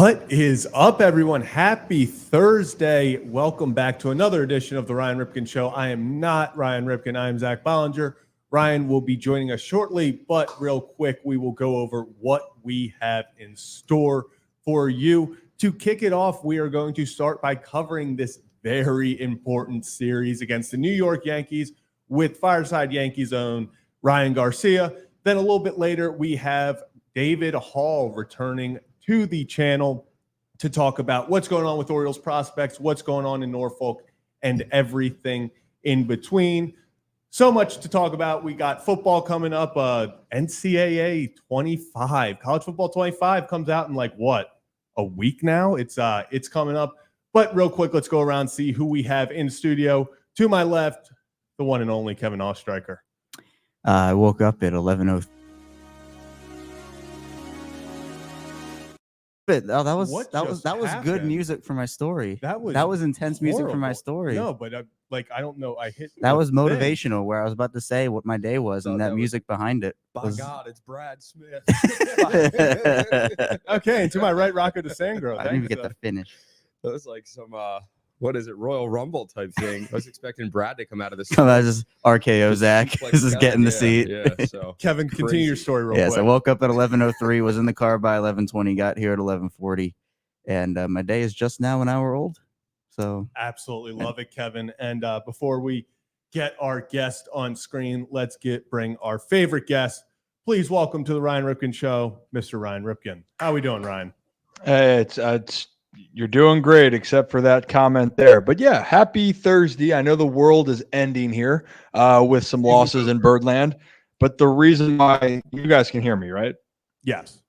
What is up, everyone? Happy Thursday. Welcome back to another edition of the Ryan Ripken Show. I am not Ryan Ripken. I am Zach Bollinger. Ryan will be joining us shortly, but real quick, we will go over what we have in store for you. To kick it off, we are going to start by covering this very important series against the New York Yankees with Fireside Yankees own Ryan Garcia. Then a little bit later, we have David Hall returning to the channel to talk about what's going on with Orioles prospects, what's going on in Norfolk, and everything in between. So much to talk about. We got football coming up, NCAA 25. College football 25 comes out in a week now? It's coming up. But real quick, let's go around and see who we have in studio. To my left, the one and only Kevin Ostreicher. I woke up at 11:03. Oh, that was good music for my story. That was intense music for my story. No, but I don't know. That was motivational. Where I was about to say what my day was, and that music behind it. By God, it's Brad Smith. Okay, and to my right, Rocco DeSangro. I didn't even get to finish. That was like some what is it, Royal Rumble type thing. I was expecting Brad to come out of this. Come out, just RKO Zach. This is getting the seat. Yeah, so Kevin, continue your story real quick. Yes, I woke up at 11:03, was in the car by 11:20, got here at 11:40, and my day is just now an hour old. So absolutely love it, Kevin. And before we get our guest on screen, let's bring our favorite guest. Please welcome to the Ryan Ripken Show, Mr. Ryan Ripken. How are we doing, Ryan? It's you're doing great, except for that comment there. But yeah, happy Thursday. I know the world is ending here with some losses in Birdland, but the reason why you guys can hear me, right? Yes.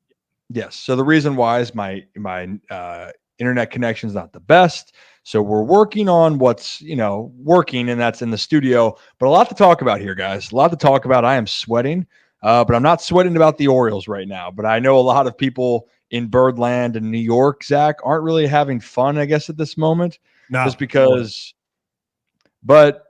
So the reason why is my internet connection is not the best. So we're working on what's working, and that's in the studio. But a lot to talk about here, guys. A lot to talk about. I am sweating, but I'm not sweating about the Orioles right now. But I know a lot of people in Birdland and New York, Zach, aren't really having fun, I guess, at this moment. No. Just because, but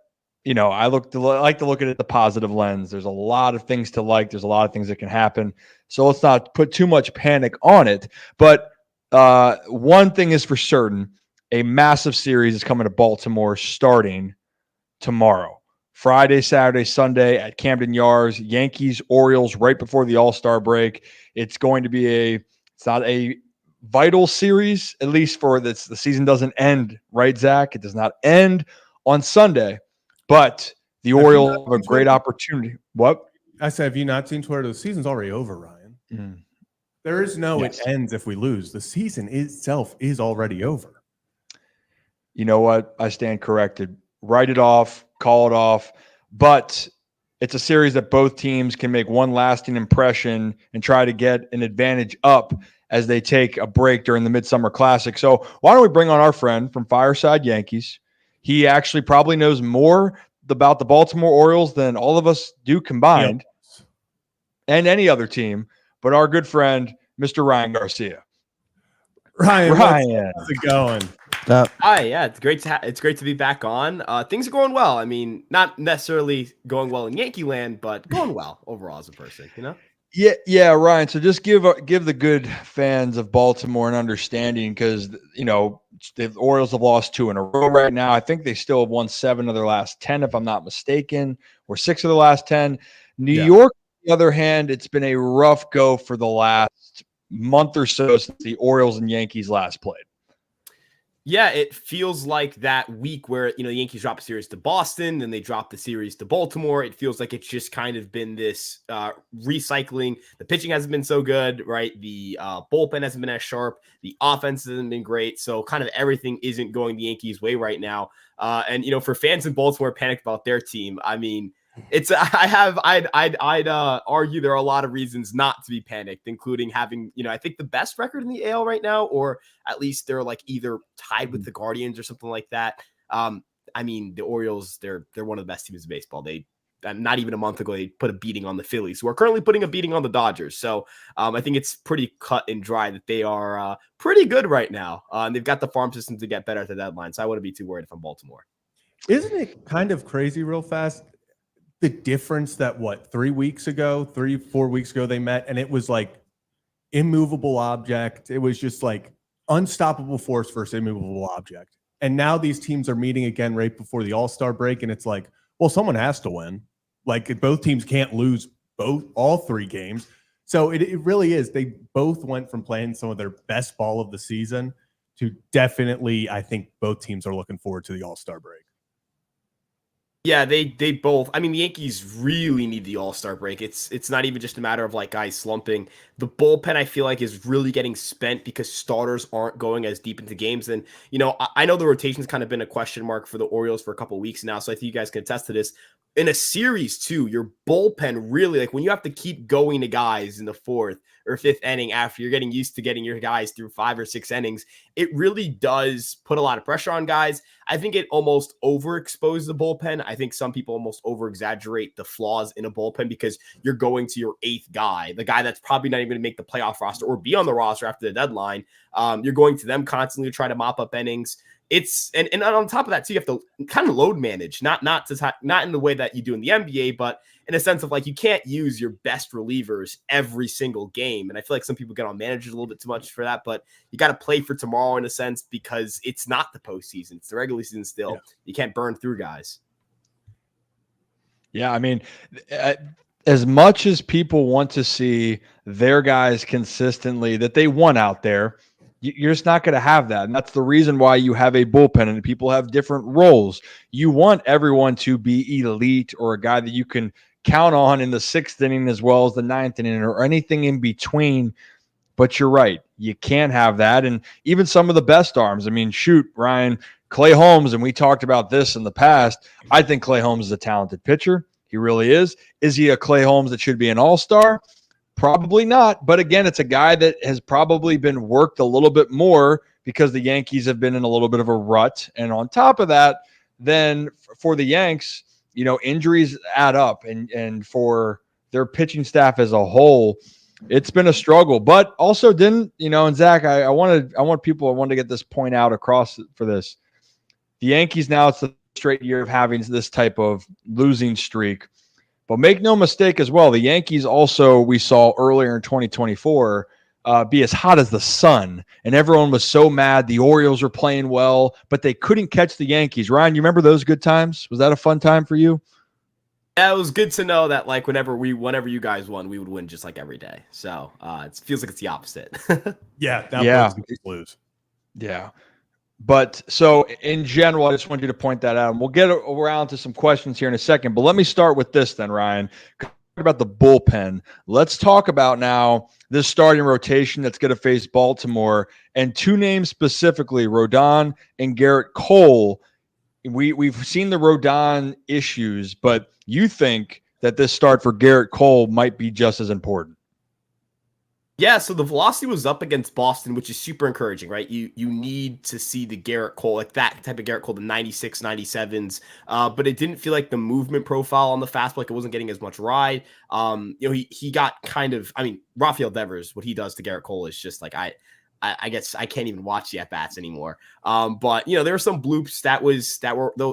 I like to look at it the positive lens. There's a lot of things to like. There's a lot of things that can happen. So let's not put too much panic on it. But one thing is for certain, a massive series is coming to Baltimore starting tomorrow. Friday, Saturday, Sunday at Camden Yards, Yankees, Orioles right before the All-Star break. It's going to be it's not a vital series, at least for this. The season doesn't end, right, Zach? It does not end on Sunday, but the Orioles have a great opportunity. What? I said, have you not seen Twitter? The season's already over, Ryan. Mm. There is no it ends if we lose. The season itself is already over. You know what? I stand corrected. Write it off, call it off. But it's a series that both teams can make one lasting impression and try to get an advantage up as they take a break during the Midsummer Classic. So why don't we bring on our friend from Fireside Yankees? He actually probably knows more about the Baltimore Orioles than all of us do combined, and any other team. But our good friend, Mr. Ryan Garcia. Ryan, how's it going? Hi, yeah, it's great to be back on. Things are going well. I mean, not necessarily going well in Yankee land, but going well overall as a person, Yeah, Ryan. So just give the good fans of Baltimore an understanding, because the Orioles have lost 2 in a row right now. I think they still have won 7 of their last 10, if I'm not mistaken, or 6 of the last 10. New York, on the other hand, it's been a rough go for the last month or so since the Orioles and Yankees last played. Yeah, it feels like that week where, the Yankees drop a series to Boston, then they drop the series to Baltimore. It feels like it's just kind of been this recycling. The pitching hasn't been so good, right? The bullpen hasn't been as sharp. The offense hasn't been great. So kind of everything isn't going the Yankees' way right now. And for fans in Baltimore panicked about their team, I mean, I'd argue there are a lot of reasons not to be panicked, including having, I think the best record in the AL right now, or at least they're either tied with the Guardians or something like that. I mean, the Orioles, they're one of the best teams in baseball. They not even a month ago, they put a beating on the Phillies, who are currently putting a beating on the Dodgers. So I think it's pretty cut and dry that they are pretty good right now. And they've got the farm system to get better at the deadline. So I wouldn't be too worried if I'm Baltimore. Isn't it kind of crazy real fast? The difference that 4 weeks ago they met, and it was like immovable object. It was just like unstoppable force versus immovable object. And now these teams are meeting again right before the All-Star break, and it's like, well, someone has to win. Like both teams can't lose all 3 games. So it really is. They both went from playing some of their best ball of the season to definitely, I think both teams are looking forward to the All-Star break. Yeah, they both. I mean, the Yankees really need the All-Star break. It's not even just a matter of like guys slumping. The bullpen, I feel like, is really getting spent because starters aren't going as deep into games. And I know the rotation's kind of been a question mark for the Orioles for a couple of weeks now. So I think you guys can attest to this. In a series too, your bullpen really, like when you have to keep going to guys in the 4th or 5th inning after you're getting used to getting your guys through 5 or 6 innings, it really does put a lot of pressure on guys. I think it almost overexposed the bullpen. I think some people almost over-exaggerate the flaws in a bullpen because you're going to your 8th guy, the guy that's probably not even going to make the playoff roster or be on the roster after the deadline. You're going to them constantly to try to mop up innings. It's and on top of that too, you have to kind of load manage, not in the way that you do in the NBA, but in a sense of like you can't use your best relievers every single game. And I feel like some people get on managers a little bit too much for that, but you got to play for tomorrow in a sense because it's not the postseason; it's the regular season still. Yeah. You can't burn through guys. Yeah, I mean, as much as people want to see their guys consistently that they won out there, you're just not going to have that. And that's the reason why you have a bullpen and people have different roles. You want everyone to be elite or a guy that you can count on in the 6th inning as well as the 9th inning or anything in between. But you're right. You can't have that. And even some of the best arms. I mean, shoot, Ryan, Clay Holmes, and we talked about this in the past. I think Clay Holmes is a talented pitcher. He really is. Is he a Clay Holmes that should be an all-star? Probably not. But again, it's a guy that has probably been worked a little bit more because the Yankees have been in a little bit of a rut. And on top of that, then for the Yanks, injuries add up. And for their pitching staff as a whole, it's been a struggle. But also and Zach, I wanted to get this point out across for this. The Yankees now, it's the straight year of having this type of losing streak. But make no mistake as well, the Yankees also, we saw earlier in 2024, be as hot as the sun. And everyone was so mad. The Orioles were playing well, but they couldn't catch the Yankees. Ryan, you remember those good times? Was that a fun time for you? Yeah, it was good to know that like whenever you guys won, we would win just like every day. So it feels like it's the opposite. Yeah, that was lose. Yeah. But so in general, I just wanted you to point that out. And we'll get around to some questions here in a second. But let me start with this then, Ryan. Talk about the bullpen. Let's talk about now this starting rotation that's going to face Baltimore. And 2 names specifically, Rodon and Garrett Cole. We've seen the Rodon issues, but you think that this start for Garrett Cole might be just as important? Yeah, so the velocity was up against Boston, which is super encouraging, right? You need to see the Garrett Cole, like that type of Garrett Cole, the 96, 97s. But it didn't feel like the movement profile on the fastball, like it wasn't getting as much ride. He got kind of, Rafael Devers, what he does to Garrett Cole is just like, I guess I can't even watch the at-bats anymore. But there were some bloops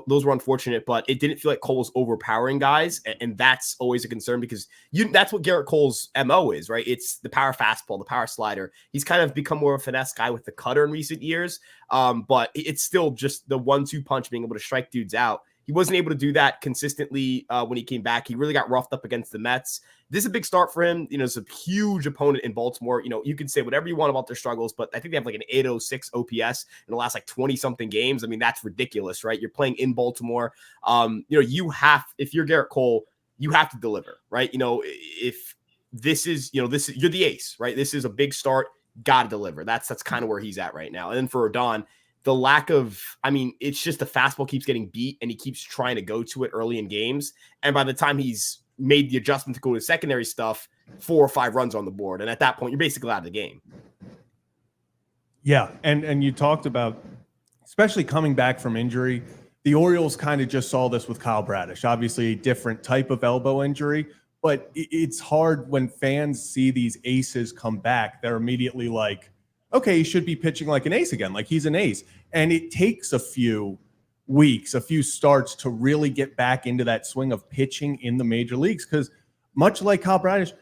those were unfortunate, but it didn't feel like Cole was overpowering guys. And that's always a concern because that's what Garrett Cole's MO is, right? It's the power fastball, the power slider. He's kind of become more of a finesse guy with the cutter in recent years. But it's still just the 1-2 punch, being able to strike dudes out. He wasn't able to do that consistently when he came back. He really got roughed up against the Mets. This is a big start for him. It's a huge opponent in Baltimore. You can say whatever you want about their struggles, but I think they have like an 806 OPS in the last like 20-something games. That's ridiculous, right? You're playing in Baltimore. If you're Garrett Cole, you have to deliver, right? If this is, you're the ace, right? This is a big start. Got to deliver. That's kind of where he's at right now. And then for Rodon, the lack of, it's just the fastball keeps getting beat and he keeps trying to go to it early in games. And by the time he's made the adjustment to go to secondary stuff, 4 or 5 runs on the board. And at that point, you're basically out of the game. Yeah. And you talked about, especially coming back from injury, the Orioles kind of just saw this with Kyle Bradish, obviously a different type of elbow injury, but it's hard when fans see these aces come back. They're immediately like, okay, he should be pitching like an ace again. Like he's an ace. And it takes a few weeks, a few starts to really get back into that swing of pitching in the major leagues. Because much like Kyle Bradish,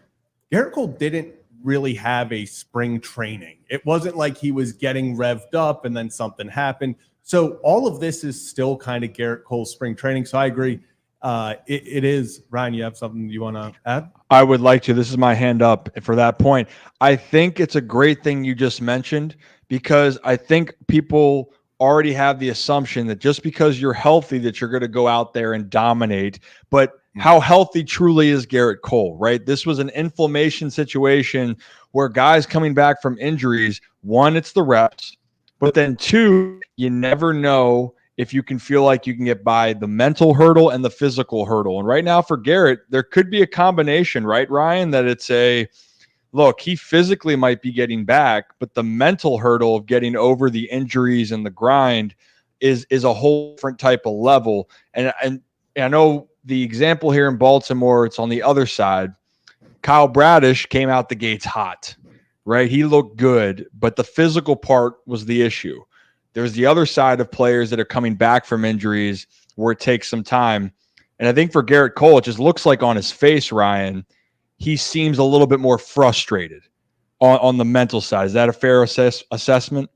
Garrett Cole didn't really have a spring training. It wasn't like he was getting revved up and then something happened. So all of this is still kind of Garrett Cole's spring training. So I agree. It is. Ryan, you have something you want to add? I would like to. This is my hand up for that point. I think it's a great thing you just mentioned, because I think people already have the assumption that just because you're healthy that you're going to go out there and dominate. But how healthy truly is Garrett Cole, right? This was an inflammation situation where guys coming back from injuries, one, it's the reps, but then two, you never know if you can feel like you can get by the mental hurdle and the physical hurdle. And right now for Garrett, there could be a combination, right, Ryan, that it's a look, he physically might be getting back, but the mental hurdle of getting over the injuries and the grind is a whole different type of level. And I know the example here in Baltimore, it's on the other side. Kyle Bradish came out the gates hot, right? He looked good, but the physical part was the issue. There's the other side of players that are coming back from injuries where it takes some time. And I think for Garrett Cole, it just looks like on his face, Ryan, he seems a little bit more frustrated on the mental side. Is that a fair assessment?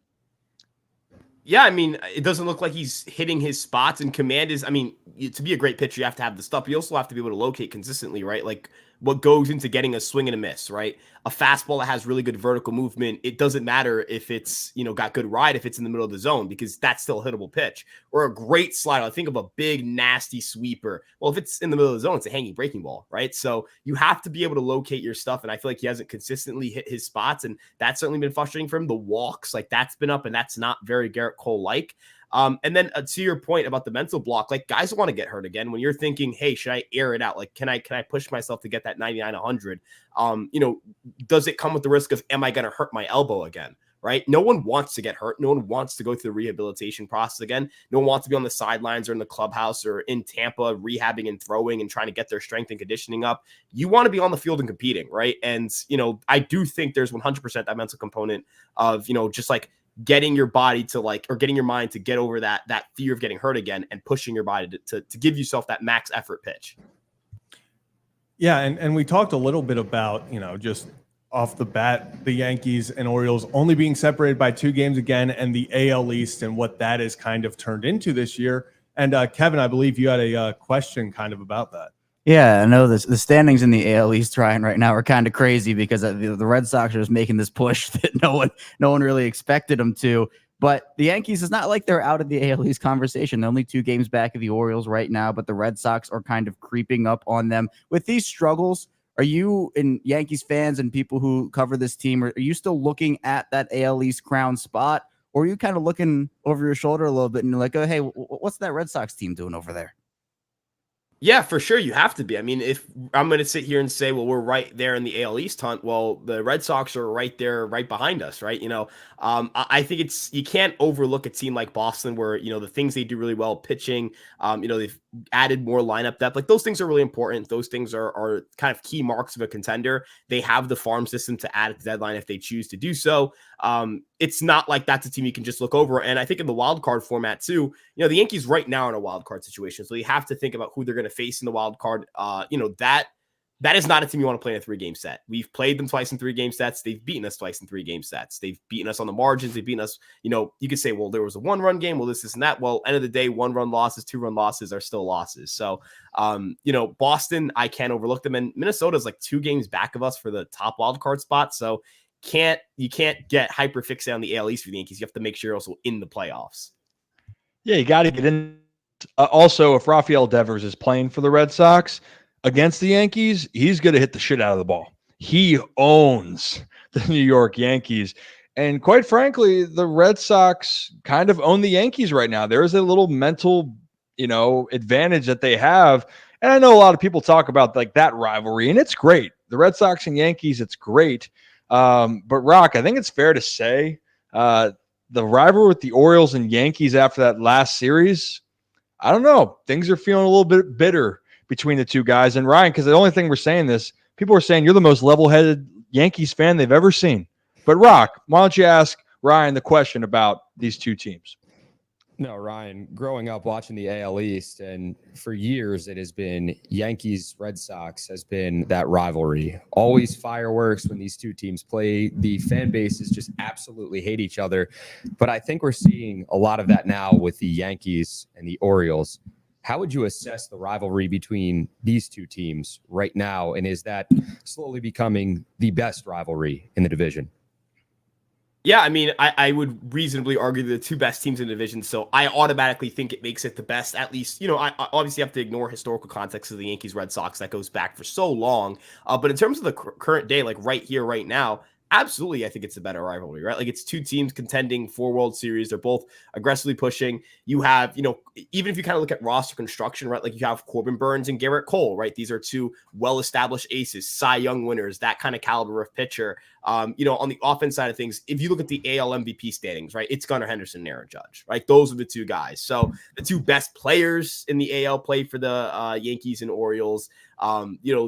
Yeah, I mean, it doesn't look like he's hitting his spots, and command is, I mean, to be a great pitcher, you have to have the stuff. You also have to be able to locate consistently, right? Like what goes into getting a swing and a miss, right? A fastball that has really good vertical movement. It doesn't matter if it's, got good ride, if it's in the middle of the zone, because that's still a hittable pitch. Or a great slider. I think of a big, nasty sweeper. Well, if it's in the middle of the zone, it's a hanging breaking ball, right? So you have to be able to locate your stuff. And I feel like he hasn't consistently hit his spots. And that's certainly been frustrating for him. The walks, like that's been up, and that's not very Garrett Cole-like. And then to your point about the mental block, like guys want to get hurt again. When you're thinking, hey, should I air it out? Like, can I push myself to get that 99, 100? Does it come with the risk of, am I going to hurt my elbow again? Right? No one wants to get hurt. No one wants to go through the rehabilitation process again. No one wants to be on the sidelines or in the clubhouse or in Tampa rehabbing and throwing and trying to get their strength and conditioning up. You want to be on the field and competing, right? And, I do think there's 100% that mental component of, just like getting your body to or getting your mind to get over that fear of getting hurt again and pushing your body to give yourself that max effort pitch. Yeah, and we talked a little bit about, just off the bat, the Yankees and Orioles only being separated by 2 games again, and the AL East and what that has kind of turned into this year. And Kevin, I believe you had a question kind of about that. Yeah, I know the standings in the AL East, Ryan, right now are kind of crazy because the Red Sox are just making this push that no one really expected them to. But the Yankees, it's not like they're out of the AL East conversation. They're only 2 games back of the Orioles right now, but the Red Sox are kind of creeping up on them. With these struggles, are you, and Yankees fans and people who cover this team, are you still looking at that AL East crown spot? Or are you kind of looking over your shoulder a little bit and you're like, oh, hey, what's that Red Sox team doing over there? Yeah, for sure. You have to be. I mean, if I'm going to sit here and say, well, we're right there in the AL East hunt. Well, the Red Sox are right there, right behind us, right? I think you can't overlook a team like Boston where, the things they do really well, pitching, they've added more lineup depth. Like those things are really important. Those things are kind of key marks of a contender. They have the farm system to add at the deadline if they choose to do so. It's not like that's a team you can just look over. And I think in the wild card format too, the Yankees right now are in a wild card situation. So you have to think about who they're going to face in the wild card. That is not a team you want to play in a 3-game set. We've played them twice in 3-game sets. They've beaten us twice in 3-game sets. They've beaten us on the margins. They've beaten us, you could say, well, there was a 1-run game. Well, this and that. Well, end of the day, 1-run losses, 2-run losses are still losses. So, Boston, I can't overlook them. And Minnesota's like 2 games back of us for the top wild card spot. So you can't get hyper fixated on the AL East for the Yankees. You have to make sure you're also in the playoffs. Yeah, you got to get in. Also, if Rafael Devers is playing for the Red Sox against the Yankees, he's going to hit the shit out of the ball. He owns the New York Yankees. And quite frankly, the Red Sox kind of own the Yankees right now. There is a little mental, advantage that they have. And I know a lot of people talk about like that rivalry, and it's great. The Red Sox and Yankees, it's great. But Rock, I think it's fair to say the rivalry with the Orioles and Yankees after that last series, I don't know. Things are feeling a little bit bitter between the 2 guys. And Ryan, because the only thing we're saying this, people are saying you're the most level-headed Yankees fan they've ever seen. But Rock, why don't you ask Ryan the question about these 2 teams? No, Ryan, growing up watching the AL East, and for years it has been Yankees, Red Sox has been that rivalry. Always fireworks when these two teams play. The fan bases just absolutely hate each other. But I think we're seeing a lot of that now with the Yankees and the Orioles. How would you assess the rivalry between these two teams right now? And is that slowly becoming the best rivalry in the division? Yeah, I mean, I would reasonably argue the two best teams in the division, so I automatically think it makes it the best. At least, I obviously have to ignore historical context of the Yankees Red Sox that goes back for so long. But in terms of the current day, like right here, right now, absolutely, I think it's a better rivalry, right? Like it's two teams contending for World Series. They're both aggressively pushing. You have, even if you kind of look at roster construction, right? Like you have Corbin Burns and Garrett Cole, right? These are two well-established aces, Cy Young winners, that kind of caliber of pitcher. On the offense side of things, if you look at the AL MVP standings, right, it's Gunnar Henderson and Aaron Judge, right? Those are the two guys. So the two best players in the AL play for the Yankees and Orioles.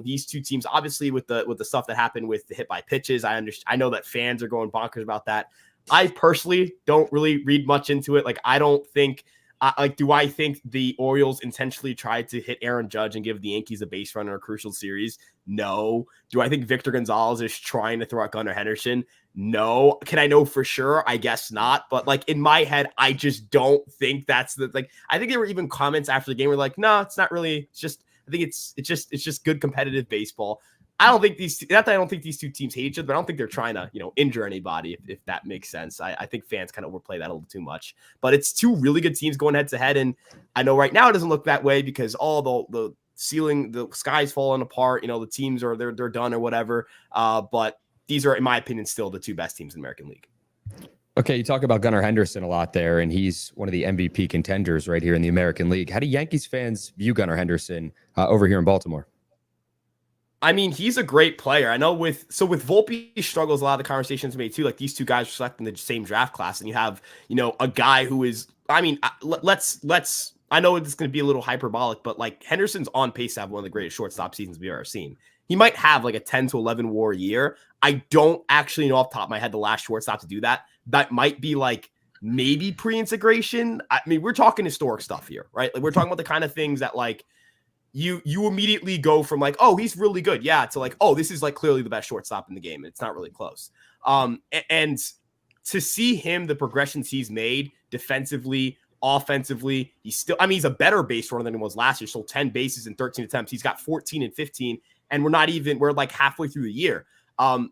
These two teams, obviously, with the stuff that happened with the hit by pitches, I know that fans are going bonkers about that. I personally don't really read much into it. Like, I don't think. Do I think the Orioles intentionally tried to hit Aaron Judge and give the Yankees a base run in a crucial series? No. Do I think Victor Gonzalez is trying to throw out Gunnar Henderson? No. Can I know for sure? I guess not. But like in my head, I just don't think that's I think there were even comments after the game where like, no, it's not really. It's just. I think it's just good competitive baseball. I don't think these two teams hate each other, but I don't think they're trying to, injure anybody, if that makes sense. I think fans kind of overplay that a little too much. But it's two really good teams going head to head. And I know right now it doesn't look that way because all the ceiling, the sky's falling apart. The teams are they're done or whatever. But these are, in my opinion, still the two best teams in the American League. Okay, you talk about Gunnar Henderson a lot there, and he's one of the MVP contenders right here in the American League. How do Yankees fans view Gunnar Henderson over here in Baltimore? I mean, he's a great player. I know with Volpe struggles, a lot of the conversations made too. Like these two guys are selected in the same draft class, and you have, a guy who is, I mean, let's, I know it's going to be a little hyperbolic, but like Henderson's on pace to have one of the greatest shortstop seasons we've ever seen. He might have like a 10 to 11 WAR year. I don't actually know off the top of my head the last shortstop to do that. That might be like maybe pre-integration. I mean, we're talking historic stuff here, right? Like we're talking about the kind of things that like, you immediately go from like, oh, he's really good. Yeah. To like, oh, this is like clearly the best shortstop in the game. It's not really close. And to see him, the progressions he's made defensively, offensively, he's a better base runner than he was last year. So 10 bases in 13 attempts. He's got 14 and 15. And we're like halfway through the year.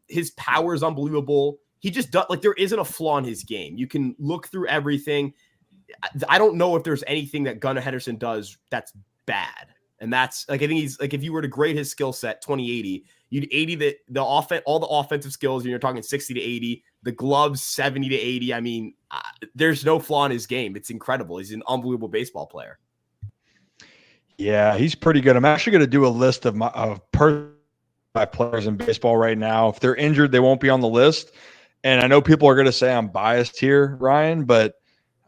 His power is unbelievable. He just does there isn't a flaw in his game. You can look through everything. I don't know if there's anything that Gunnar Henderson does that's bad. And that's like, I think he's like, if you were to grade his skill set 20-80, you'd 80 the offense, all the offensive skills, and you're talking 60 to 80, the gloves 70 to 80. I mean, there's no flaw in his game. It's incredible. He's an unbelievable baseball player. Yeah, he's pretty good. I'm actually going to do a list of my players in baseball right now. If they're injured, they won't be on the list. And I know people are going to say I'm biased here, Ryan, but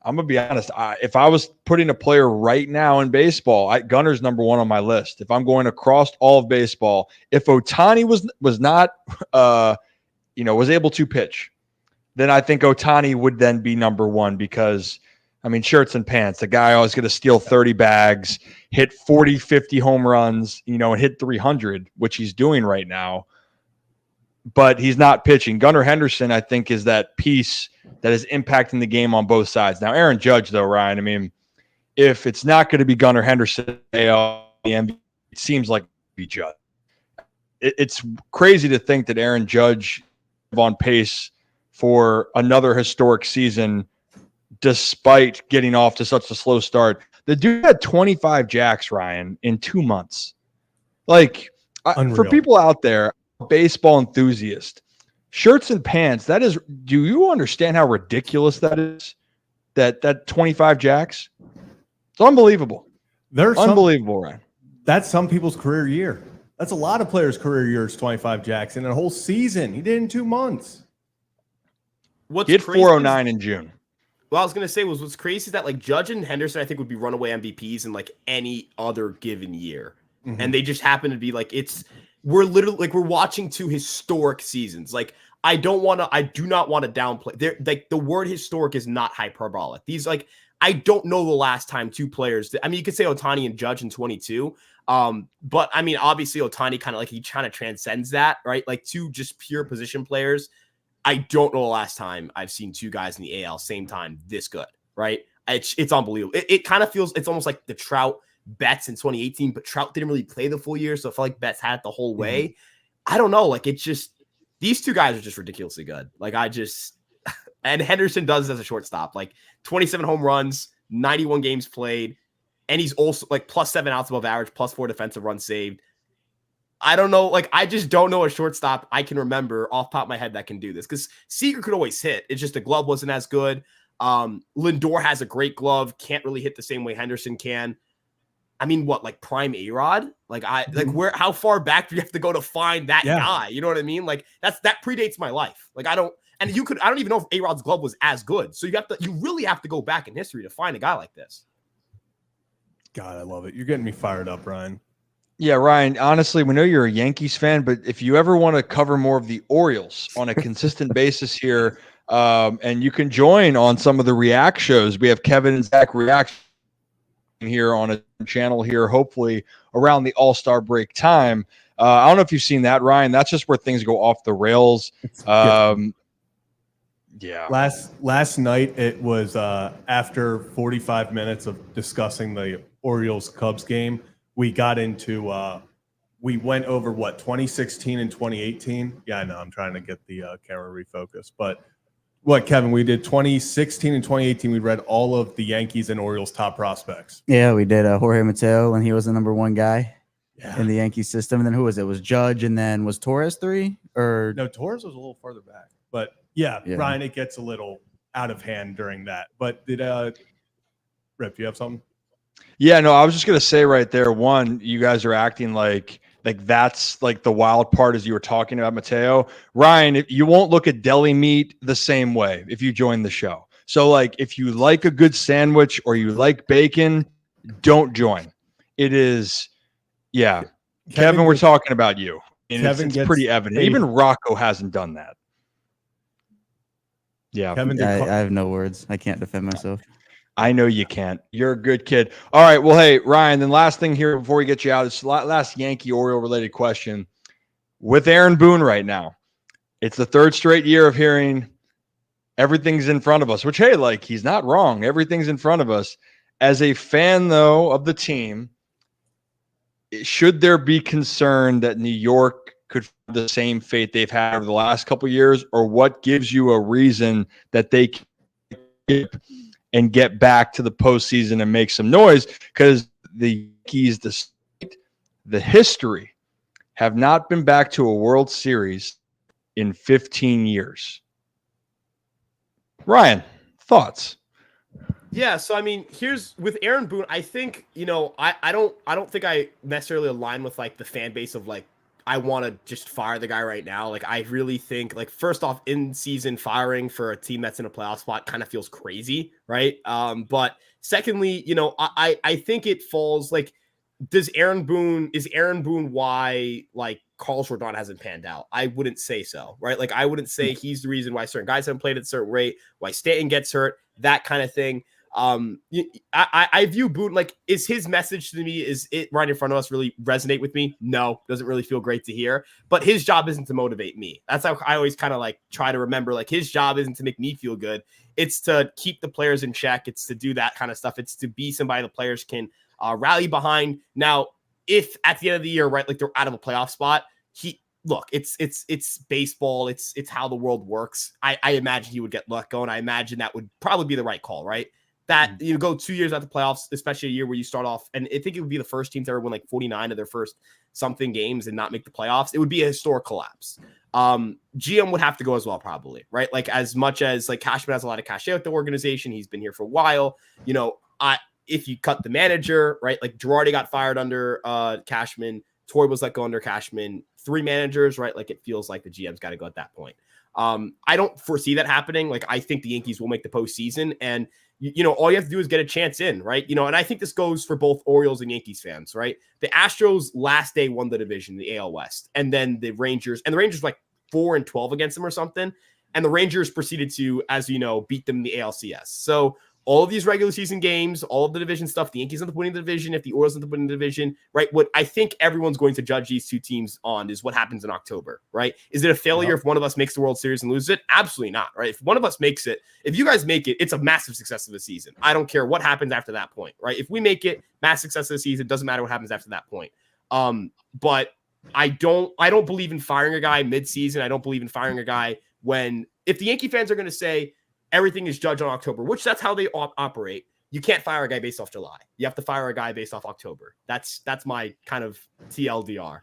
I'm going to be honest. If I was putting a player right now in baseball, Gunner's number one on my list. If I'm going across all of baseball, if Ohtani was not, was able to pitch, then I think Ohtani would then be number one because, I mean, shirts and pants. The guy always going to steal 30 bags, hit 40, 50 home runs, and hit 300, which he's doing right now. But he's not pitching. Gunnar Henderson, I think, is that piece that is impacting the game on both sides. Now, Aaron Judge, though, Ryan, I mean, if it's not going to be Gunnar Henderson, it seems like be Judge. It's crazy to think that Aaron Judge is on pace for another historic season despite getting off to such a slow start. The dude had 25 jacks, Ryan, in 2 months. Like, for people out there, baseball enthusiast, shirts and pants, do you understand how ridiculous that is? That 25 jacks? It's unbelievable. Unbelievable, Ryan. That's some people's career year. That's a lot of players' career years, 25 jacks in a whole season. He did in 2 months. He hit 409 in June. Well, I was going to say what's crazy is that like Judge and Henderson, I think, would be runaway MVPs in like any other given year. Mm-hmm. And they just happen to be like, we're literally like, we're watching two historic seasons. Like, I do not want to downplay. There, like the word historic is not hyperbolic. These like I don't know the last time two players. I mean, you could say Ohtani and Judge in 22. But I mean, obviously Ohtani he kind of transcends that, right? Like two just pure position players. I don't know the last time I've seen two guys in the AL same time this good, right? It's unbelievable. It kind of feels it's almost like the Trout Betts in 2018, but Trout didn't really play the full year, so I felt like Betts had it the whole way. Mm-hmm. I don't know, like it's just these two guys are just ridiculously good. Like and Henderson does as a shortstop, like 27 home runs, 91 games played, and he's also like +7 outs above average, +4 defensive runs saved. I don't know. Like, I just don't know a shortstop I can remember off the top of my head that can do this because Seager could always hit. It's just the glove wasn't as good. Lindor has a great glove, can't really hit the same way Henderson can. I mean, what, like prime A-Rod? Like how far back do you have to go to find that guy? You know what I mean? Like that predates my life. Like I don't even know if A-Rod's glove was as good. So you really have to go back in history to find a guy like this. God, I love it. You're getting me fired up, Ryan. Yeah, Ryan, honestly, we know you're a Yankees fan, but if you ever want to cover more of the Orioles on a consistent basis here, and you can join on some of the react shows, we have Kevin and Zach react here on a channel here, hopefully around the All-Star break time. I don't know if you've seen that, Ryan. That's just where things go off the rails. Yeah. Last night it was after 45 minutes of discussing the Orioles Cubs game. We got into we went over 2016 and 2018. Yeah, I know. I'm trying to get the camera refocused, but what, Kevin, we did 2016 and 2018. We read all of the Yankees and Orioles top prospects. Yeah, we did Jorge Mateo when he was the number one guy in the Yankee system. And then who was it? It was Judge, and then was Torres 3? Or no, Torres was a little further back. But yeah, Ryan, it gets a little out of hand during that. But did Rip, you have something? Yeah, no, I was just gonna say right there. One, you guys are acting like that's like the wild part as you were talking about Mateo. Ryan, you won't look at deli meat the same way if you join the show. So like if you like a good sandwich or you like bacon, don't join. It is, yeah. Kevin, we're talking about you. And it's pretty evident. Even Rocco hasn't done that. Yeah. Kevin, I have no words. I can't defend myself. I know you can't. You're a good kid. All right. Well, hey, Ryan, then last thing here before we get you out, it's last Yankee-Oriole related question. With Aaron Boone right now, it's the third straight year of hearing everything's in front of us, which, hey, like he's not wrong. Everything's in front of us. As a fan, though, of the team, should there be concern that New York could have the same fate they've had over the last couple of years, or what gives you a reason that they can and get back to the postseason and make some noise? Because the Yankees, the history, have not been back to a World Series in 15 years. Ryan, thoughts? Yeah, so I mean, here's with Aaron Boone. I think I don't think I necessarily align with like the fan base of like I want to just fire the guy right now. Like, I really think, like, first off, in-season firing for a team that's in a playoff spot kind of feels crazy, right? But secondly, I think it falls, like, is Aaron Boone why, like, Carl Jordan hasn't panned out? I wouldn't say so, right? Like, I wouldn't say he's the reason why certain guys haven't played at a certain rate, why Stanton gets hurt, that kind of thing. I view Boone, like, is his message to me, is it right in front of us really resonate with me? No, doesn't really feel great to hear, but his job isn't to motivate me. That's how I always kind of like try to remember, like, his job isn't to make me feel good. It's to keep the players in check. It's to do that kind of stuff. It's to be somebody the players can rally behind. Now, if at the end of the year, right, like they're out of a playoff spot, it's baseball. It's how the world works. I imagine he would get let go, and I imagine that would probably be the right call, right? That you go 2 years out the playoffs, especially a year where you start off, and I think it would be the first team to ever win like 49 of their first something games and not make the playoffs. It would be a historic collapse. GM would have to go as well, probably, right? Like, as much as like Cashman has a lot of cachet with the organization, he's been here for a while. If you cut the manager, right? Like Girardi got fired under Cashman, Torre was let go under Cashman. 3 managers, right? Like, it feels like the GM's got to go at that point. I don't foresee that happening. Like, I think the Yankees will make the postseason, and all you have to do is get a chance in, right? And I think this goes for both Orioles and Yankees fans, right? The Astros last day won the division, the AL West, and then the Rangers were like 4-12 against them or something. And the Rangers proceeded to, as you know, beat them in the ALCS. So all of these regular season games, all of the division stuff, the Yankees end up winning the division. If the Orioles end up winning the division, right? What I think everyone's going to judge these two teams on is what happens in October, right? Is it a failure if one of us makes the World Series and loses it? Absolutely not, right? If one of us makes it, if you guys make it, it's a massive success of the season. I don't care what happens after that point, right? If we make it, massive success of the season, doesn't matter what happens after that point. But I don't believe in firing a guy mid-season. I don't believe in firing a guy if the Yankee fans are going to say everything is judged on October, which that's how they operate. You can't fire a guy based off July. You have to fire a guy based off October. That's my kind of TLDR.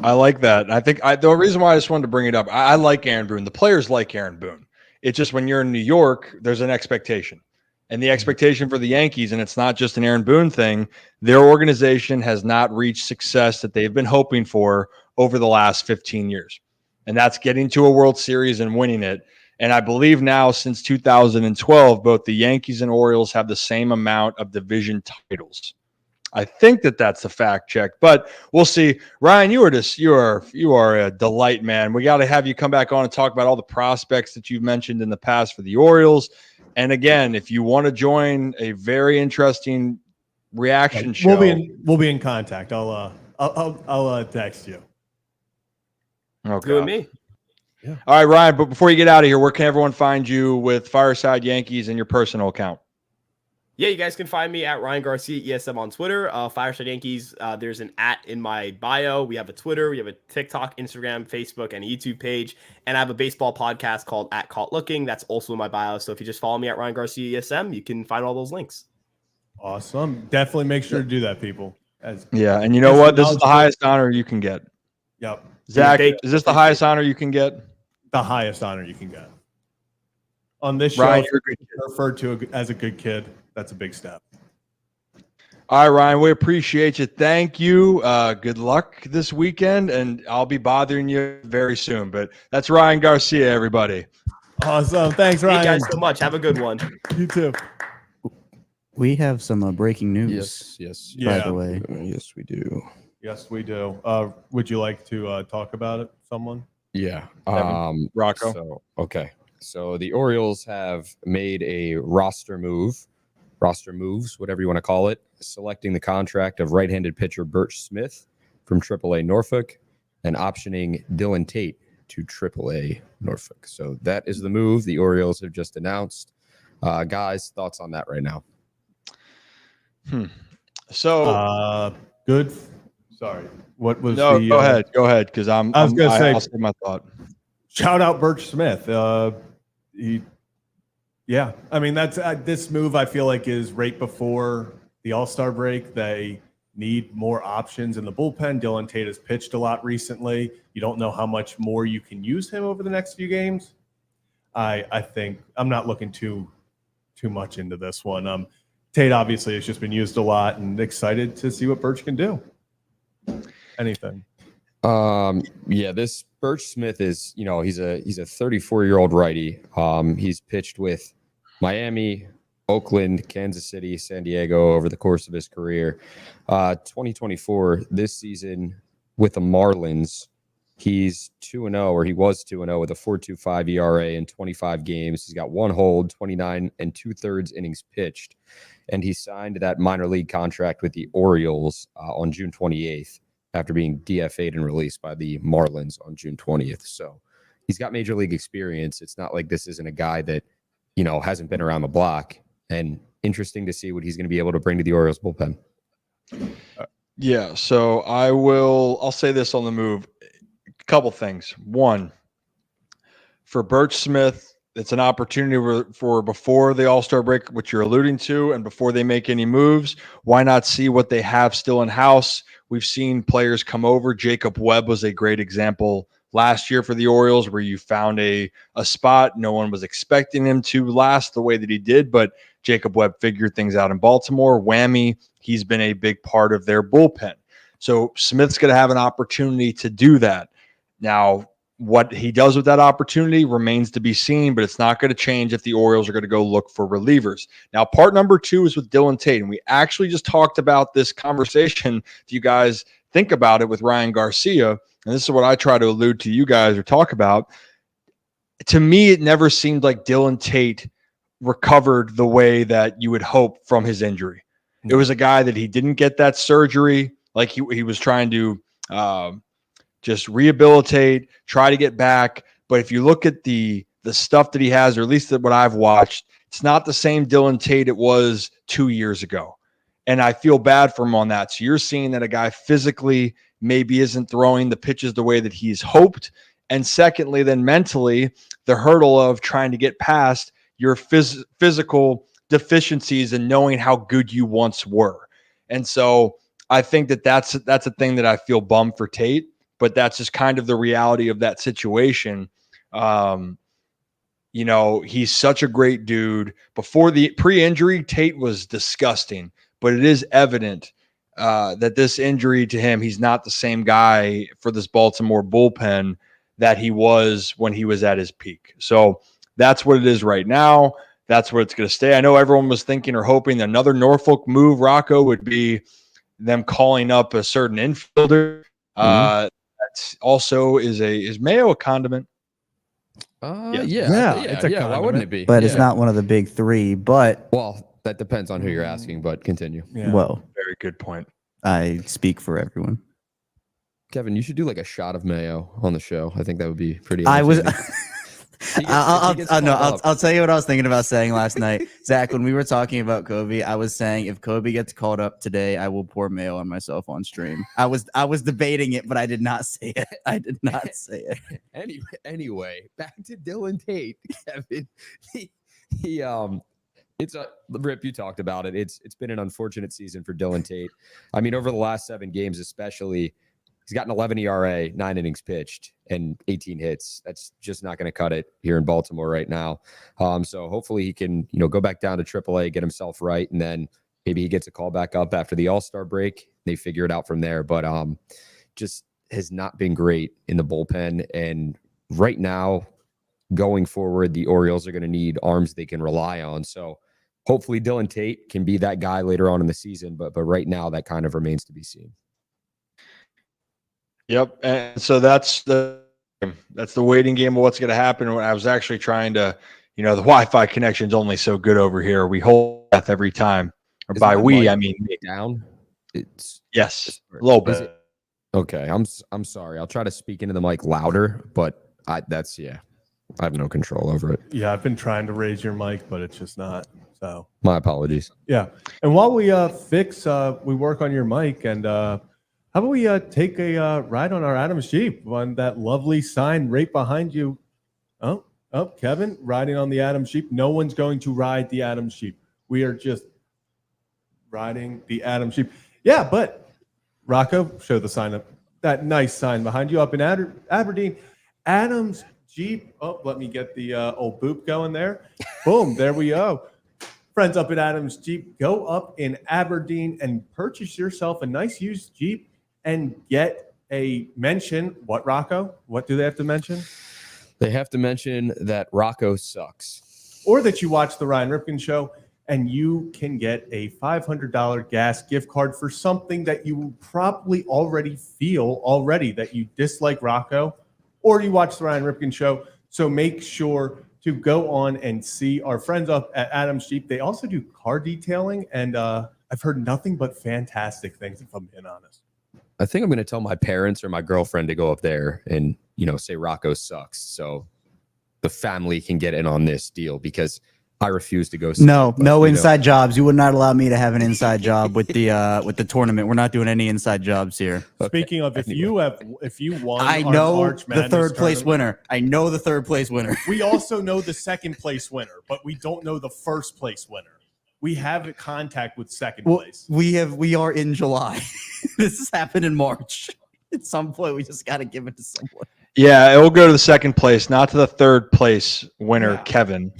I like that. I think the reason why I just wanted to bring it up, I like Aaron Boone. The players like Aaron Boone. It's just when you're in New York, there's an expectation. And the expectation for the Yankees, and it's not just an Aaron Boone thing, their organization has not reached success that they've been hoping for over the last 15 years. And that's getting to a World Series and winning it. And I believe now since 2012, both the Yankees and Orioles have the same amount of division titles. I think that's a fact check, but we'll see. Ryan, you are a delight, man. We got to have you come back on and talk about all the prospects that you've mentioned in the past for the Orioles. And again, if you want to join a very interesting reaction show, we'll be in contact. I'll text you. Okay. Good with me. Yeah. All right, Ryan, but before you get out of here, where can everyone find you with Fireside Yankees and your personal account? Yeah, you guys can find me at Ryan Garcia ESM on Twitter. Fireside Yankees, there's an @ in my bio. We have a Twitter, we have a TikTok, Instagram, Facebook, and a YouTube page. And I have a baseball podcast called @Caught Looking. That's also in my bio. So if you just follow me at Ryan Garcia ESM, you can find all those links. Awesome. Definitely make sure to do that, people. And you know what? This is the highest honor you can get. Yep. Zach, is this the highest honor you can get? The highest honor you can get. On this show, Ryan, you're referred to as a good kid. That's a big step. All right, Ryan, we appreciate you. Thank you. Good luck this weekend, and I'll be bothering you very soon. But that's Ryan Garcia, everybody. Awesome. Thanks, Ryan. Thank you guys so much. Have a good one. You too. We have some breaking news. Yes. By the way, Yes, we do. Yes, we do. Would you like to talk about it, someone? Yeah. Rocco. So the Orioles have made a roster moves, whatever you want to call it, selecting the contract of right-handed pitcher Birch Smith from AAA Norfolk and optioning Dylan Tate to AAA Norfolk. So that is the move the Orioles have just announced. Guys, thoughts on that right now? So good. Sorry. What was no? the? Go ahead, because I was going to say. I'll say my thought. Shout out Birch Smith. Yeah, I mean that's this move. I feel like is right before the All-Star break. They need more options in the bullpen. Dylan Tate has pitched a lot recently. You don't know how much more you can use him over the next few games. I think I'm not looking too much into this one. Tate obviously has just been used a lot, and excited to see what Birch can do. Anything. This Birch Smith is, he's a 34-year-old righty. He's pitched with Miami, Oakland, Kansas City, San Diego over the course of his career. 2024, this season with the Marlins, he's 2-0, or he was 2-0 with a 4.25 ERA in 25 games. He's got one hold, 29 2/3 innings pitched, and he signed that minor league contract with the Orioles on June 28th after being DFA'd and released by the Marlins on June 20th. So he's got major league experience. It's not like this isn't a guy that, hasn't been around the block, and interesting to see what he's going to be able to bring to the Orioles bullpen. So I'll say this on the move. A couple things. One, for Birch Smith, it's an opportunity for before the All-Star break, which you're alluding to, and before they make any moves, why not see what they have still in house? We've seen players come over. Jacob Webb was a great example last year for the Orioles, where you found a spot. No one was expecting him to last the way that he did, but Jacob Webb figured things out in Baltimore. Whammy, he's been a big part of their bullpen. So Smith's going to have an opportunity to do that. Now, what he does with that opportunity remains to be seen, but it's not going to change if the Orioles are going to go look for relievers. Now, part number 2 is with Dylan Tate, and we actually just talked about this conversation to you guys think about it with Ryan Garcia, and this is what I try to allude to you guys or talk about. To me, it never seemed like Dylan Tate recovered the way that you would hope from his injury. It was a guy that he didn't get that surgery. Like he was trying to just rehabilitate, try to get back. But if you look at the stuff that he has, or at least what I've watched, it's not the same Dylan Tate it was 2 years ago. And I feel bad for him on that. So you're seeing that a guy physically maybe isn't throwing the pitches the way that he's hoped. And secondly, then mentally, the hurdle of trying to get past your physical deficiencies and knowing how good you once were. And so I think that's a thing that I feel bummed for Tate, but that's just kind of the reality of that situation. You know, he's such a great dude. Before the pre-injury, Tate was disgusting, but it is evident that this injury to him, he's not the same guy for this Baltimore bullpen that he was when he was at his peak. So that's what it is right now. That's where it's going to stay. I know everyone was thinking or hoping that another Norfolk move, Rocco, would be them calling up a certain infielder. That also is Mayo a condiment? Yeah. it's a Why wouldn't condiment. it be? But it's not one of the big three. But Well, that depends on who you're asking, but continue. Yeah. well, Very good point. I speak for everyone. Kevin, you should do like a shot of mayo on the show. I think that would be pretty. I was. entertaining. I'll tell you what I was thinking about saying last night, Zach. When we were talking about Kobe, I was saying if Kobe gets called up today, I will pour mayo on myself on stream. I was debating it, but I did not say it. I did not say it. Anyway, back to Dylan Tate, Kevin. He it's a Rip. You talked about it. It's been an unfortunate season for Dylan Tate. I mean, over the last 7 games, especially. He's got an 11 ERA, 9 innings pitched, and 18 hits. That's just not going to cut it here in Baltimore right now. So hopefully he can, go back down to AAA, get himself right, and then maybe he gets a call back up after the All-Star break. They figure it out from there. But just has not been great in the bullpen. And right now, going forward, the Orioles are going to need arms they can rely on. So hopefully Dylan Tate can be that guy later on in the season. But right now, that kind of remains to be seen. Yep. And so that's the waiting game of what's going to happen. When I was actually trying to, the Wi-Fi connection's only so good over here. We hold breath every time. Or Is by my we, mic I mean down. It's yes, a little Is bit. it- okay. I'm sorry. I'll try to speak into the mic louder, but I have no control over it. Yeah, I've been trying to raise your mic, but it's just not. So My apologies. yeah. And while we we work on your mic, and how about we take a ride on our Adams Jeep on that lovely sign right behind you? Oh, Kevin riding on the Adams Jeep. No one's going to ride the Adams Jeep. We are just riding the Adams Jeep. Yeah, but Rocco, show the sign up. That nice sign behind you up in Aberdeen. Adams Jeep. Oh, let me get the old boop going there. Boom, there we go. Friends up at Adams Jeep, go up in Aberdeen and purchase yourself a nice used Jeep and get a mention. What, Rocco? What do they have to mention? They have to mention that Rocco sucks. Or that you watch the Ryan Ripken Show and you can get a $500 gas gift card for something that you probably already feel that you dislike Rocco, or you watch the Ryan Ripken Show. So make sure to go on and see our friends up at Adams Jeep. They also do car detailing, and I've heard nothing but fantastic things, if I'm being honest. I think I'm going to tell my parents or my girlfriend to go up there and, say Rocco sucks. So the family can get in on this deal because I refuse to go. No inside jobs. You would not allow me to have an inside job with the tournament. We're not doing any inside jobs here. Speaking of, if you won, I our know March the Madness third place tournament, winner. I know the third place winner. We also know the second place winner, but we don't know the first place winner. We have contact with second place. We are in July. This has happened in March. At some point, we just got to give it to someone. Yeah, it will go to the second place, not to the third place winner, Yeah. Kevin.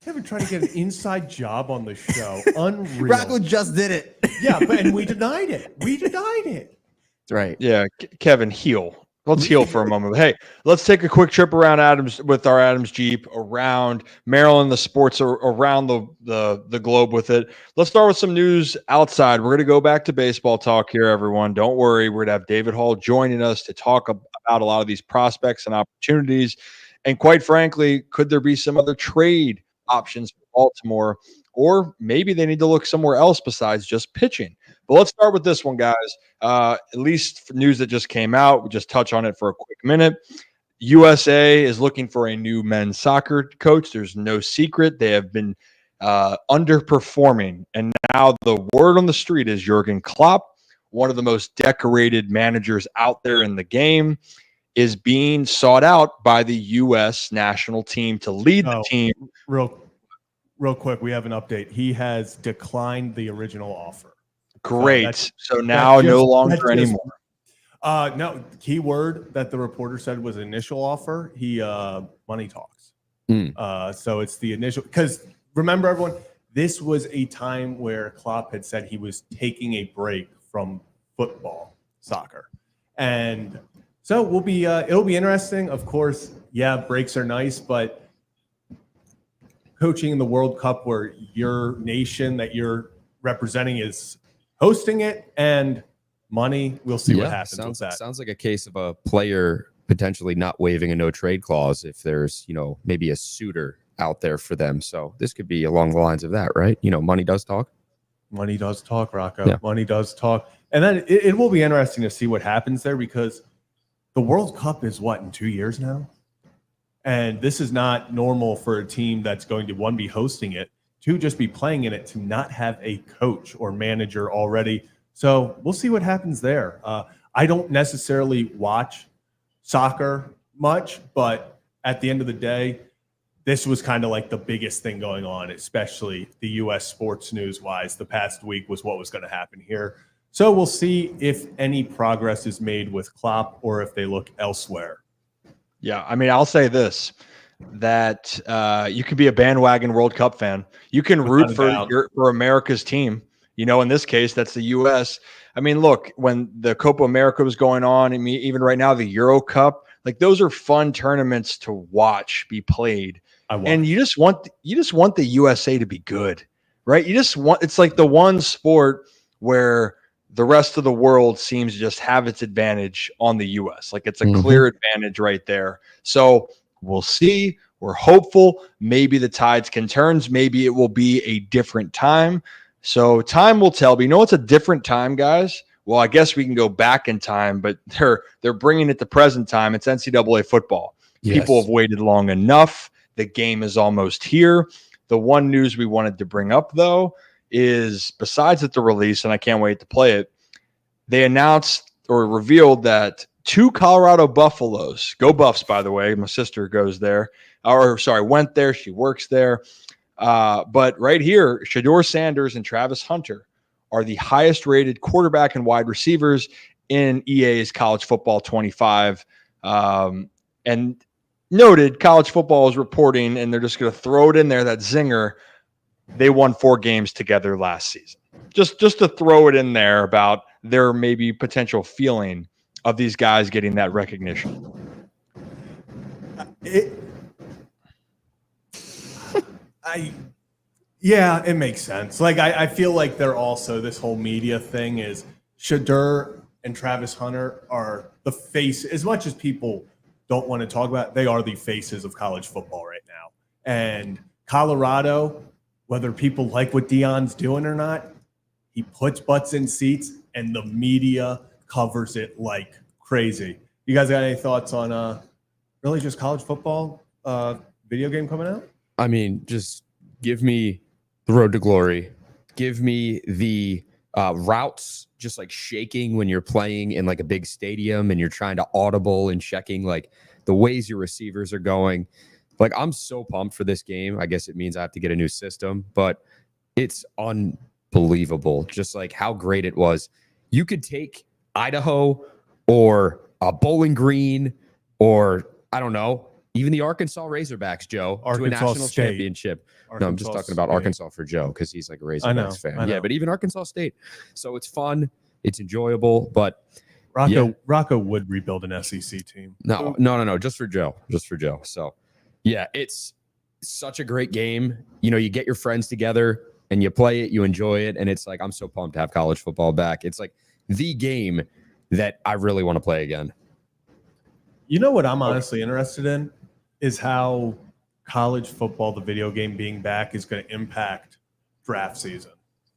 Kevin trying to get an inside job on the show. Unreal. Rocco just did it. Yeah, and we denied it. That's right. Yeah, Kevin, heel. Let's heal for a moment. Hey, let's take a quick trip around our Adams Jeep around Maryland, the sports around the globe with it. Let's start with some news outside. We're going to go back to baseball talk here, everyone. Don't worry. We're going to have David Hall joining us to talk about a lot of these prospects and opportunities. And quite frankly, could there be some other trade options for Baltimore? Or maybe they need to look somewhere else besides just pitching. But let's start with this one, guys. At least for news that just came out. We'll just touch on it for a quick minute. USA is looking for a new men's soccer coach. There's no secret. They have been underperforming. And now the word on the street is Jurgen Klopp, one of the most decorated managers out there in the game, is being sought out by the U.S. national team to lead the team. Real quick, we have an update. He has declined the original offer. Great. So now no longer anymore. No, key word that the reporter said was initial offer. He money talks. So it's the initial, because remember, everyone, this was a time where Klopp had said he was taking a break from football, soccer, and so it'll be interesting. Of course, yeah, breaks are nice, but coaching in the World Cup where your nation that you're representing is hosting it and money, we'll see what happens with that. Sounds like a case of a player potentially not waiving a no trade clause if there's, maybe a suitor out there for them. So this could be along the lines of that, right? Money does talk. Money does talk, Rocco. Yeah. Money does talk. And then it will be interesting to see what happens there, because the World Cup is in 2 years now? And this is not normal for a team that's going to, one, be hosting it, two, just be playing in it, to not have a coach or manager already. So we'll see what happens there. I don't necessarily watch soccer much, but at the end of the day, this was kind of like the biggest thing going on, especially the U.S. sports news-wise. The past week was what was going to happen here. So we'll see if any progress is made with Klopp or if they look elsewhere. Yeah, I mean, I'll say this, that you can be a bandwagon World Cup fan. You can root for America's team. In this case, that's the U.S. I mean, look, when the Copa America was going on, even right now, the Euro Cup, those are fun tournaments to watch be played. And you just want the USA to be good, right? It's like the one sport where the rest of the world seems to just have its advantage on the U.S. It's a clear advantage right there. So we'll see. We're hopeful. Maybe the tides can turn. Maybe it will be a different time. So time will tell. But it's a different time, guys. Well, I guess we can go back in time, but they're bringing it to present time. It's NCAA football. Yes. People have waited long enough. The game is almost here. The one news we wanted to bring up, though, is besides the release, and I can't wait to play it, they announced or revealed that 2 Colorado Buffaloes, go Buffs, by the way, my sister goes there, went there, she works there. But right here, Shedeur Sanders and Travis Hunter are the highest rated quarterback and wide receivers in EA's College Football 25. And noted, college football is reporting, and they're just going to throw it in there, that zinger, they won 4 games together last season. Just to throw it in there about their maybe potential feeling of these guys getting that recognition. It makes sense. I feel like they're also, this whole media thing is Shedeur and Travis Hunter are the face, as much as people don't want to talk about, they are the faces of college football right now. And Colorado, whether people like what Deion's doing or not, he puts butts in seats and the media covers it like crazy. You guys got any thoughts on really just college football video game coming out? I mean, just give me the road to glory. Give me the routes just shaking when you're playing in a big stadium and you're trying to audible and checking the ways your receivers are going. I'm so pumped for this game. I guess it means I have to get a new system, but it's unbelievable just how great it was. You could take Idaho or Bowling Green or, I don't know, even the Arkansas Razorbacks, Joe, to a national championship. No, I'm just talking about Arkansas for Joe because he's a Razorbacks fan. Yeah, but even Arkansas State. So it's fun. It's enjoyable. But Rocco would rebuild an SEC team. No, just for Joe. So, yeah, it's such a great game. You know, you get your friends together and you play it, you enjoy it, and it's like I'm so pumped to have college football back. It's like the game that I really want to play again. You know what I'm honestly interested in is how college football, the video game being back, is going to impact draft season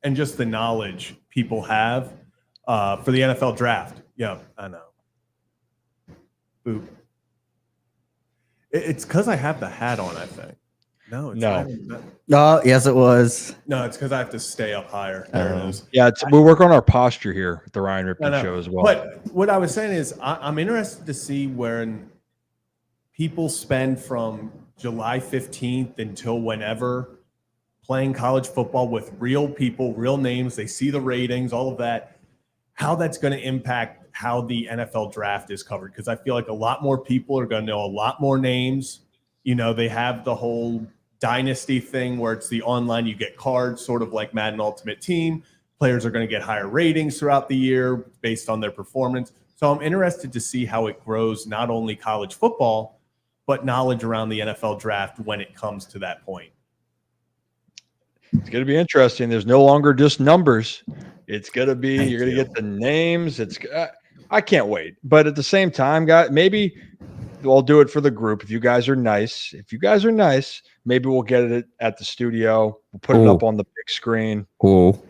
and just the knowledge people have for the NFL draft. Yeah, I know. Boop. It's because I have the hat on, I think. No, it's No. not. Oh, yes, it was. No, it's because I have to stay up higher. There it is. Yeah, we work on our posture here at the Ryan Ripken No. show as well. But what I was saying is I'm interested to see when people spend from July 15th until whenever playing college football with real people, real names. They see the ratings, all of that, how that's going to impact how the NFL draft is covered. Because I feel like a lot more people are going to know a lot more names. You know, they have the whole dynasty thing where it's the online, you get cards, sort of like Madden Ultimate Team. Players are going to get higher ratings throughout the year based on their performance. So I'm interested to see how it grows, not only college football, but knowledge around the NFL draft when it comes to that point. It's going to be interesting. There's no longer just numbers. It's going to be, you're going to get the names. I can't wait. But at the same time, guys, maybe I'll do it for the group. If you guys are nice, maybe we'll get it at the studio. We'll put it up on the big screen. Cool.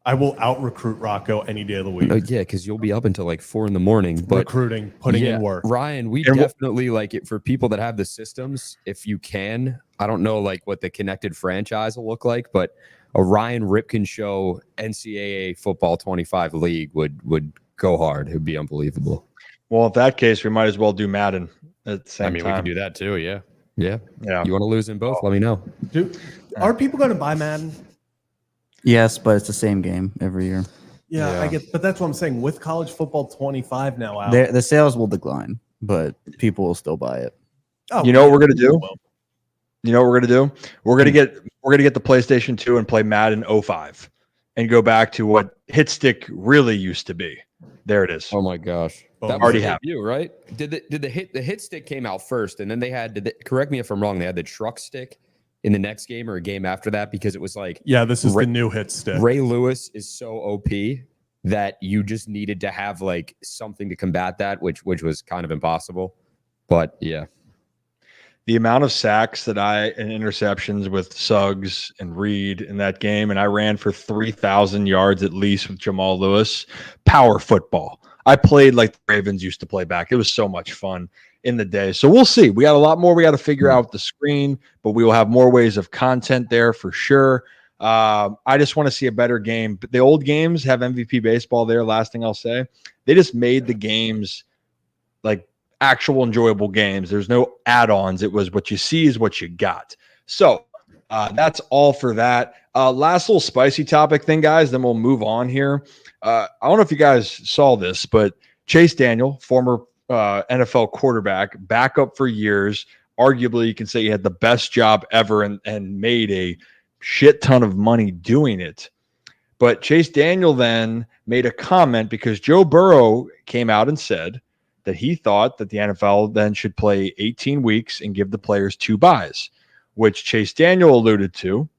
I will out-recruit Rocco any day of the week. Yeah, because you'll be up until like 4 a.m. But recruiting, putting in work. Ryan, we And definitely like it for people that have the systems. If you can, I don't know like what the connected franchise will look like, but a Ryan Ripken show NCAA football 25 league would go hard. It would be unbelievable. Well, in that case, we might as well do Madden at the same time. We can do that too. Yeah. Yeah. Yeah. You want to lose in both? Let me know. Dude, are people going to buy Madden? Yes, but it's the same game every year. Yeah, I get, but that's what I'm saying. With college football 25 now out, The sales will decline, but people will still buy it. oh, You know what we're gonna do? Well, You know what we're gonna do? We're gonna get the PlayStation 2 and play Madden 05 and go back to what hit stick really used to be. There it is. Oh my gosh. Oh, That already was happened. you, right? Did the hit stick came out first, and then they had correct me if I'm wrong, they had the truck stick in the next game or a game after that, because it was like yeah, this is the new hit stick. Ray Lewis is so OP that you just needed to have like something to combat that, which was kind of impossible. But yeah. The amount of sacks and interceptions with Suggs and Reed in that game, and I ran for 3,000 yards at least with Jamal Lewis. Power football. I played like the Ravens used to play back. It was so much fun in the day. So we'll see. We got a lot more we got to figure out with the screen, but we will have more ways of content there for sure. I just want to see a better game. But the old games have MVP baseball there. Last thing I'll say, they just made the games like actual enjoyable games. There's no add-ons. It was what you see is what you got. So that's all for that. Last little spicy topic thing, guys, then we'll move on here. I don't know if you guys saw this, but Chase Daniel, former NFL quarterback, backup for years. Arguably, you can say he had the best job ever and made a shit ton of money doing it. But Chase Daniel then made a comment because Joe Burrow came out and said that he thought that the NFL then should play 18 weeks and give the players 2 byes, which Chase Daniel alluded to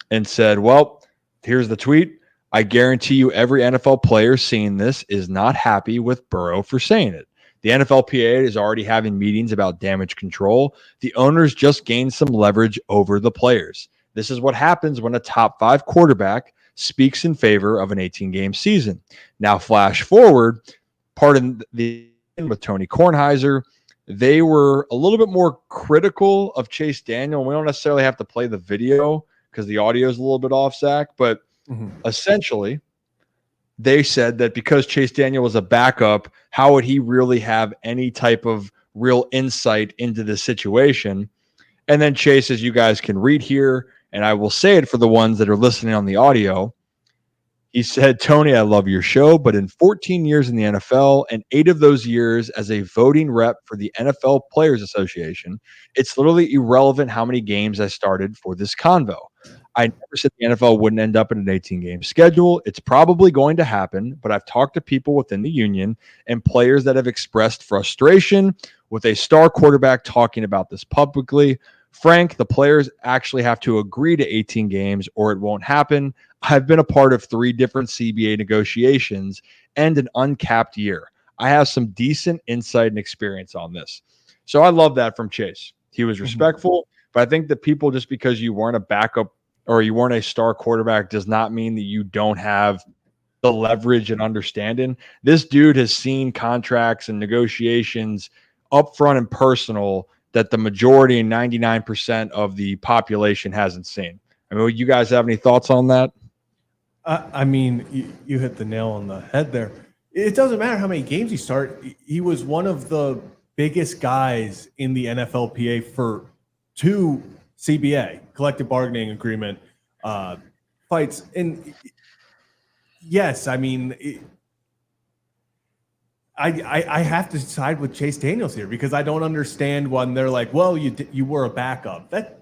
and said, well, here's the tweet. I guarantee you every NFL player seeing this is not happy with Burrow for saying it. The NFLPA is already having meetings about damage control. The owners just gained some leverage over the players. This is what happens when a top 5 quarterback speaks in favor of an 18-game season. Now, flash forward, pardon the with Tony Kornheiser, they were a little bit more critical of Chase Daniel. We don't necessarily have to play the video because the audio is a little bit off, Zach, but essentially, they said that because Chase Daniel was a backup, how would he really have any type of real insight into the situation? And then Chase, as you guys can read here, and I will say it for the ones that are listening on the audio, he said, Tony, I love your show, but in 14 years in the NFL and 8 of those years as a voting rep for the NFL Players Association, it's literally irrelevant how many games I started for this convo. I never said the NFL wouldn't end up in an 18-game schedule. It's probably going to happen, but I've talked to people within the union and players that have expressed frustration with a star quarterback talking about this publicly. Frank, the players actually have to agree to 18 games or it won't happen. I've been a part of 3 different CBA negotiations and an uncapped year. I have some decent insight and experience on this. So I love that from Chase. He was respectful, but I think that people, just because you weren't a backup or you weren't a star quarterback, does not mean that you don't have the leverage and understanding. This dude has seen contracts and negotiations upfront and personal that the majority and 99% of the population hasn't seen. I mean, you guys have any thoughts on that? I mean, you hit the nail on the head there. It doesn't matter how many games he start. He was one of the biggest guys in the NFLPA for 2 CBA, collective bargaining agreement fights. And yes, I mean, I have to side with Chase Daniels here because I don't understand when they're like, well, you were a backup. That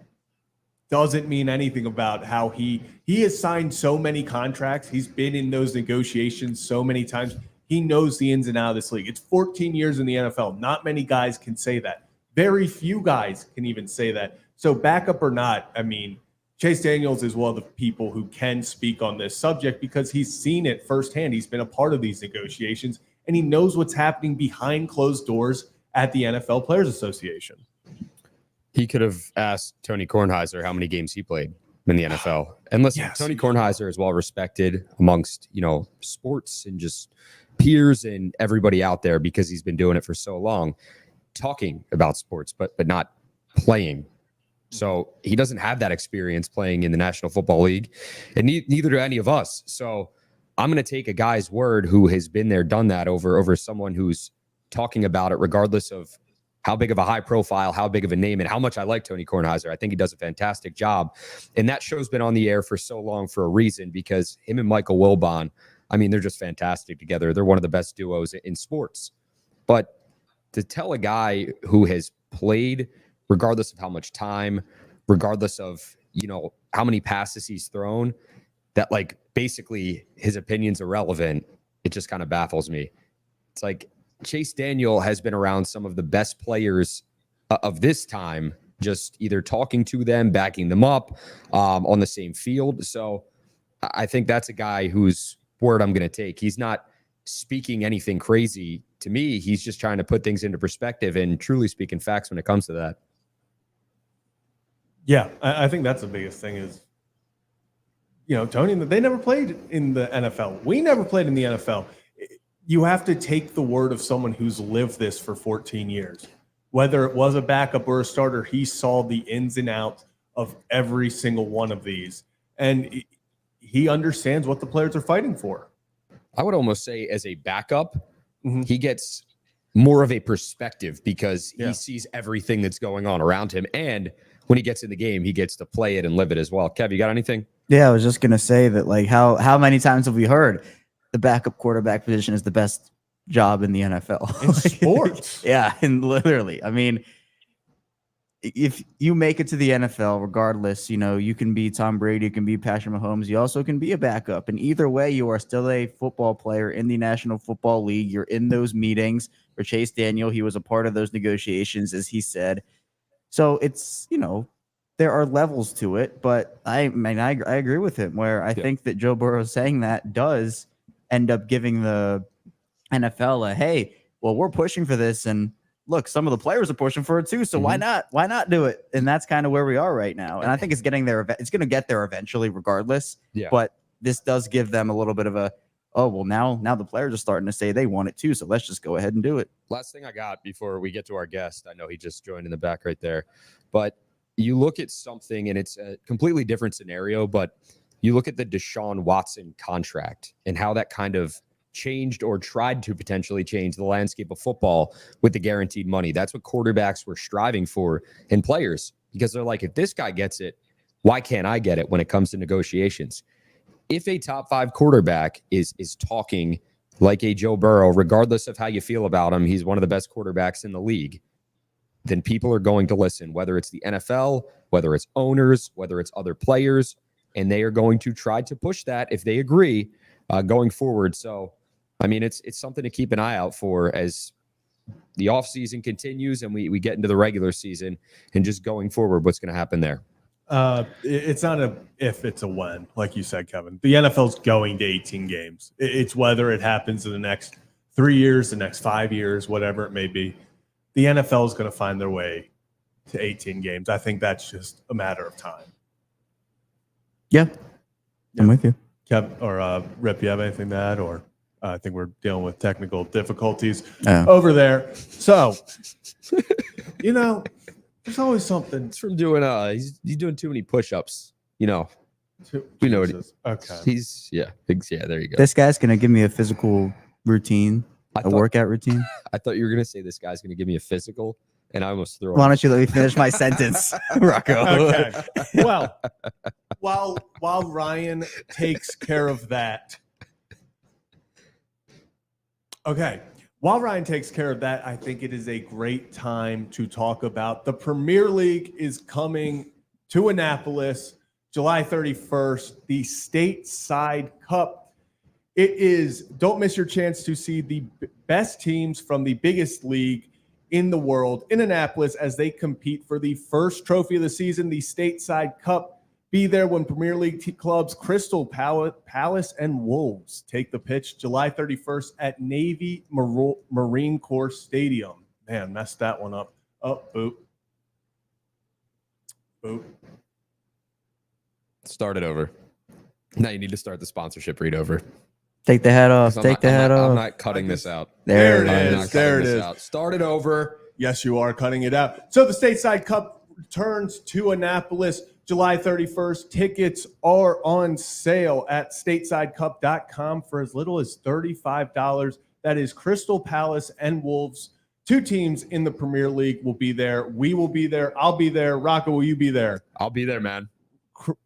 doesn't mean anything about how he has signed so many contracts. He's been in those negotiations so many times. He knows the ins and outs of this league. It's 14 years in the NFL. Not many guys can say that. Very few guys can even say that. So backup or not, I mean, Chase Daniels is one of the people who can speak on this subject because he's seen it firsthand. He's been a part of these negotiations, and he knows what's happening behind closed doors at the NFL Players Association. He could have asked Tony Kornheiser how many games he played in the NFL. And listen, Yes. Tony Kornheiser is well respected amongst, sports and just peers and everybody out there because he's been doing it for so long, talking about sports, but not playing. So he doesn't have that experience playing in the National Football League, and neither do any of us. So I'm going to take a guy's word who has been there, done that over someone who's talking about it, regardless of how big of a high profile, how big of a name, and how much I like Tony Kornheiser. I think he does a fantastic job. And that show's been on the air for so long for a reason, because him and Michael Wilbon, I mean, they're just fantastic together. They're one of the best duos in sports. But to tell a guy who has played, regardless of how much time, regardless of, how many passes he's thrown, that like basically his opinion's irrelevant, it just kind of baffles me. It's like Chase Daniel has been around some of the best players of this time, just either talking to them, backing them up on the same field. So I think that's a guy whose word I'm going to take. He's not speaking anything crazy to me. He's just trying to put things into perspective and truly speaking facts when it comes to that. Yeah, I think that's the biggest thing is, Tony, they never played in the NFL. We never played in the NFL. You have to take the word of someone who's lived this for 14 years. Whether it was a backup or a starter, he saw the ins and outs of every single one of these. And he understands what the players are fighting for. I would almost say as a backup, he gets more of a perspective because he sees everything that's going on around him. And when he gets in the game, he gets to play it and live it as well. Kev, you got anything? Yeah, I was just going to say that, like, how many times have we heard the backup quarterback position is the best job in the NFL? In sports. Yeah, and literally. I mean, if you make it to the NFL, regardless, you can be Tom Brady, you can be Patrick Mahomes, you also can be a backup. And either way, you are still a football player in the National Football League. You're in those meetings. For Chase Daniel, he was a part of those negotiations, as he said. So it's, there are levels to it, but I agree with him where I think that Joe Burrow saying that does end up giving the NFL a, hey, well, we're pushing for this, and look, some of the players are pushing for it too. So why not do it? And that's kind of where we are right now. And I think it's getting there. It's going to get there eventually, regardless. Yeah. But this does give them a little bit of a, oh, well, now the players are starting to say they want it too. So let's just go ahead and do it. Last thing I got before we get to our guest, I know he just joined in the back right there, but you look at something and it's a completely different scenario, but you look at the Deshaun Watson contract and how that kind of changed or tried to potentially change the landscape of football with the guaranteed money. That's what quarterbacks were striving for in players, because they're like, if this guy gets it, why can't I get it when it comes to negotiations? If a top 5 quarterback is talking like a Joe Burrow, regardless of how you feel about him, he's one of the best quarterbacks in the league, then people are going to listen, whether it's the NFL, whether it's owners, whether it's other players. and they are going to try to push that if they agree going forward. So, I mean, it's something to keep an eye out for as the offseason continues and we get into the regular season, and just going forward, what's going to happen there. It's not a if, it's a when, like you said, Kevin. The NFL's going to 18 games. It's whether it happens in the next 3 years, the next 5 years, whatever it may be. The NFL is going to find their way to 18 games. I think that's just a matter of time. Yeah, I'm with you. Kev or Rip, you have anything to add? Or I think we're dealing with technical difficulties Oh. over there. So, there's always something. It's from doing he's doing too many push-ups. We know what Okay. there you go. This guy's gonna give me a physical routine, a workout routine. I thought you were gonna say this guy's gonna give me a physical, and I almost threw. Why don't you let me finish my sentence, Rocco? Okay. Well, while Ryan takes care of that. Okay. While Ryan takes care of that, I think it is a great time to talk about the Premier League is coming to Annapolis, July 31st, the Stateside Cup. It is, don't miss your chance to see the best teams from the biggest league in the world in Annapolis as they compete for the first trophy of the season, the Stateside Cup. Be there when Premier League clubs Crystal Palace and Wolves take the pitch July 31st at Navy Marine Corps Stadium. Man, messed that one up. Oh, boop. Boop. Start it over. Now you need to start the sponsorship read over. Take the hat off. Take the hat off. I'm not cutting this out. There it I'm is. not cutting There it this is. out. Start it over. Yes, you are cutting it out. So the Stateside Cup returns to Annapolis July 31st. Tickets are on sale at statesidecup.com for as little as $35. That is Crystal Palace and Wolves. Two teams in the Premier League will be there. We will be there. I'll be there. Rocco, will you be there? I'll be there, man.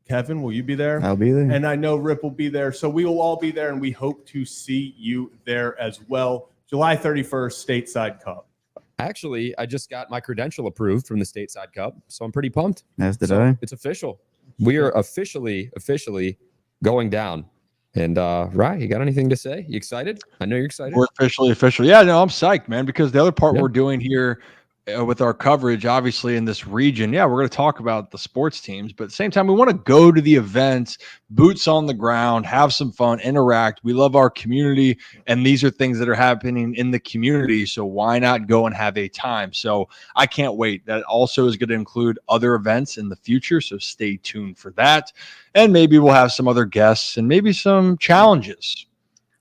Kevin, will you be there? I'll be there. And I know Rip will be there. So we will all be there, and we hope to see you there as well. July 31st, Stateside Cup. Actually, I just got my credential approved from the Stateside Cup, so I'm pretty pumped. As did I. It's official. We are officially going down. And Ryan, you got anything to say? You excited? I know you're excited. We're officially official. Yeah, no, I'm psyched, man, because the other part Yeah. we're doing here with our coverage, obviously in this region, we're going to talk about the sports teams, but at the same time, we want to go to the events, boots on the ground, have some fun, interact. We love our community, and these are things that are happening in the community, so why not go and have a time? So I can't wait. That also is going to include other events in the future, so stay tuned for that. And maybe we'll have some other guests and maybe some challenges.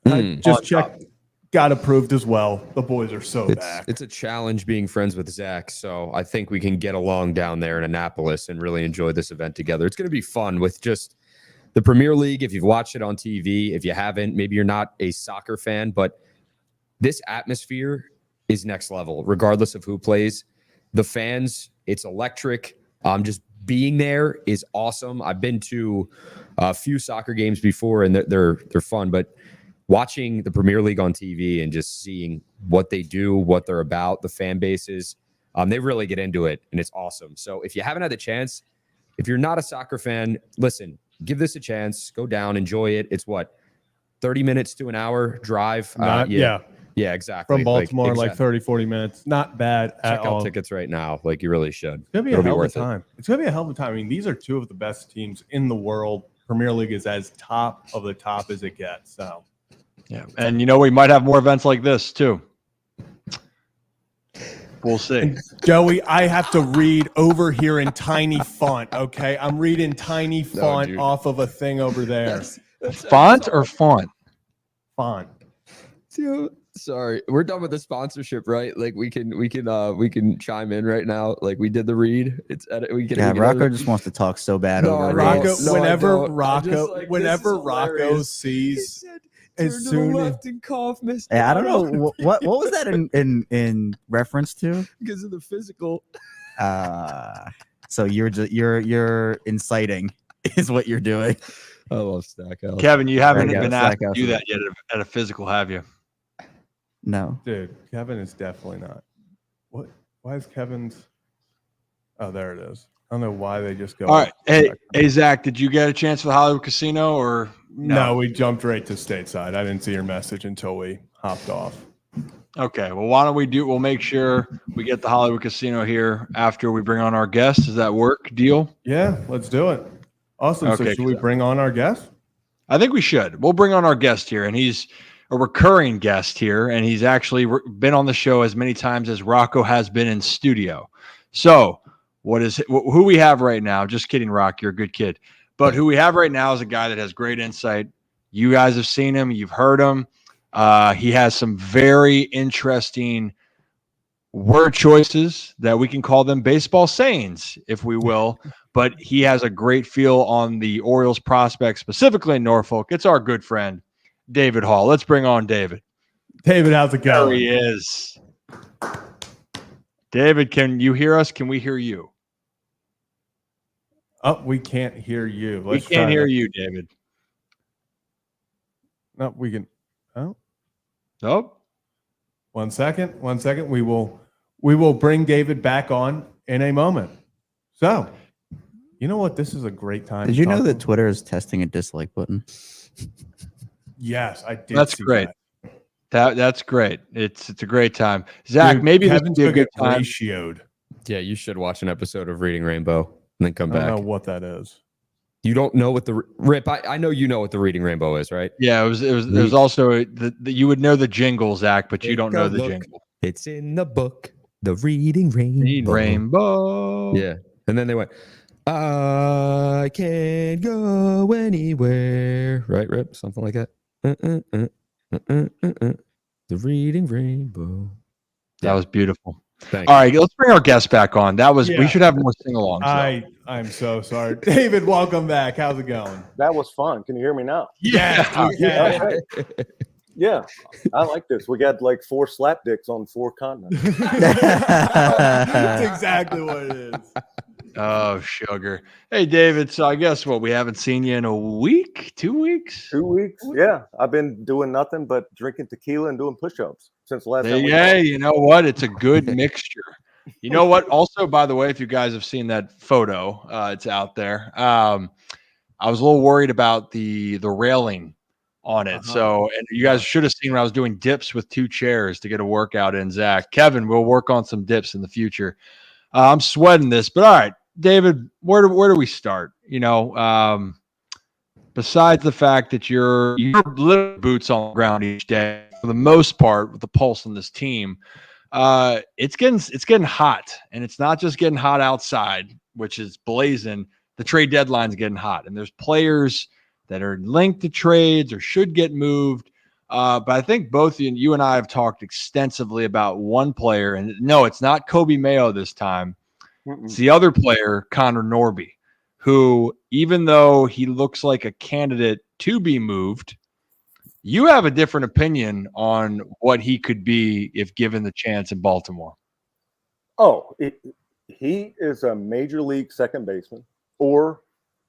I just checked. Got approved as well. The boys are so back. It's a challenge being friends with Zach, so I think we can get along down there in Annapolis and really enjoy this event together. It's going to be fun with just the Premier League. If you've watched it on TV, if you haven't, maybe you're not a soccer fan, but this atmosphere is next level, regardless of who plays. The fans, it's electric. Just being there is awesome. I've been to a few soccer games before, and they're fun, but watching the Premier League on TV and just seeing what they do, what they're about, the fan bases, they really get into it, and it's awesome. So if you haven't had the chance, if you're not a soccer fan, listen, give this a chance. Go down, enjoy it. It's 30 minutes to an hour drive? Yeah, exactly. From Baltimore, exactly. like 30, 40 minutes. Not bad at Check all. out tickets right now. Like, you really should. It's going to be It'll a hell of a worth it. time. It's going to be a hell of a time. I mean, these are two of the best teams in the world. Premier League is as top of the top as it gets. So, Yeah, and we might have more events like this too. We'll see. Joey, I have to read over here in tiny font. Okay, I'm reading tiny font dude. off of a thing over there. Font or font? Font. Dude, sorry, we're done with the sponsorship, right? Like, we can chime in right now. Like, we did the read. It's edit. We can. Yeah, we can Rocco edit. just wants to talk so bad No, over Rocco, Reels. No, I whenever don't. I'm Rocco, just like, this whenever is Rocco hilarious. sees Turn as to the soon as left and cough, Mr. Hey, I don't know what was that in reference to. because of the physical. So you're inciting is what you're doing. I love Stackhouse. Kevin, you haven't There you been go, asked to Stackhouse. do that yet at a physical, have you? No. dude, Kevin is definitely not. What? Why is Kevin's? Oh, there it is. I don't know why they just go. All right. Hey, Zach, did you get a chance for the Hollywood Casino or No, we jumped right to stateside. I didn't see your message until we hopped off. Okay. Well, why don't we'll make sure we get the Hollywood Casino here after we bring on our guest. Does that work? Deal? Yeah, let's do it. Awesome. Okay, So should we bring on our guest? I think we should. We'll bring on our guest here, and he's a recurring guest here, and he's actually been on the show as many times as Rocco has been in studio. So who we have right now? Just kidding, Rock. You're a good kid. But who we have right now is a guy that has great insight. You guys have seen him. You've heard him. He has some very interesting word choices that we can call them baseball sayings, if we will. But he has a great feel on the Orioles prospects, specifically in Norfolk. It's our good friend, David Hall. Let's bring on David. David, how's it going? There he is. David, can you hear us? Can we hear you? Oh, we can't hear you. We can't hear you, David. No, we can. Oh, Nope. 1 second. 1 second. We will bring David back on in a moment. So, you know what? This is a great time. Did you know that Twitter is testing a dislike button? Yes, I did. That's see great. that. That's great. It's a great time. Zach, Dude, maybe this Kevin's would be a gonna good get time. ratioed. Yeah, you should watch an episode of Reading Rainbow and then come I back. don't know what that is. You don't know what the Rip? I know you know what the Reading Rainbow is, right? Yeah, it was also you would know the jingle, Zach, but you don't know the jingle. It's in the book, the Reading Rainbow. Rainbow. Yeah, and then they went, I can't go anywhere. Right, Rip? Something like that. The Reading Rainbow. That was beautiful. Thank All right, let's bring our guest back on. We Yeah. should have more sing-alongs. I'm so sorry. David, welcome back. How's it going? That was fun. Can you hear me now? Yeah. Okay. Yeah, I like this. We got like 4 slap dicks on 4 continents. That's exactly what it is. Oh, sugar. Hey, David. So I guess we haven't seen you in a week, 2 weeks. 2 weeks? Yeah, I've been doing nothing but drinking tequila and doing push-ups since the last time. Yeah, you know what? It's a good mixture. You know what? Also, by the way, if you guys have seen that photo, it's out there. I was a little worried about the railing on it. So, and you guys should have seen when I was doing dips with 2 chairs to get a workout in. Zach, Kevin, we'll work on some dips in the future. I'm sweating this, but all right, David, where do we start? You know, besides the fact that you're literally boots on the ground each day for the most part with the pulse on this team, it's getting hot, and it's not just getting hot outside, which is blazing. The trade deadline's getting hot, and there's players that are linked to trades or should get moved. But I think both you and I have talked extensively about one player, and no, it's not Kobe Mayo this time. It's the other player, Connor Norby, who, even though he looks like a candidate to be moved, you have a different opinion on what he could be if given the chance in Baltimore. Oh, he is a major league second baseman or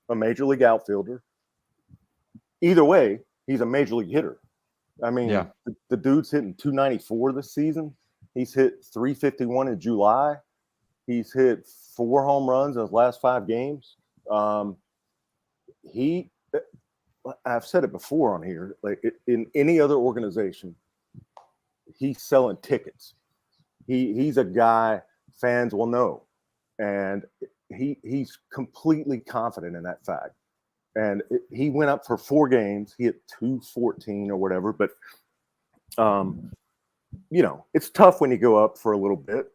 a major league outfielder. Either way, he's a major league hitter. I mean, Yeah. the dude's hitting 294 this season. He's hit 351 in July. He's hit 4 home runs in his last 5 games. I've said it before on here, like in any other organization, he's selling tickets. He's a guy fans will know, and he's completely confident in that fact. And he went up for 4 games. He hit 214 or whatever. But, you know, it's tough when you go up for a little bit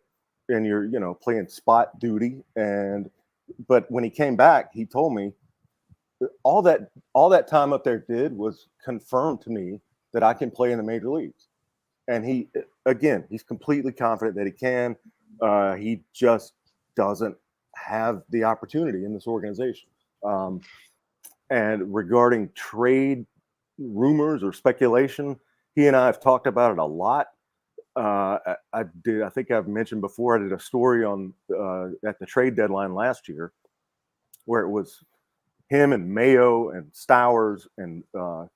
and you're, you know, playing spot duty. But when he came back, he told me all that time up there did was confirm to me that I can play in the major leagues. And he's completely confident that he can. He just doesn't have the opportunity in this organization. And regarding trade rumors or speculation, he and I have talked about it a lot. I think I've mentioned before, I did a story on at the trade deadline last year where it was him and Mayo and Stowers and a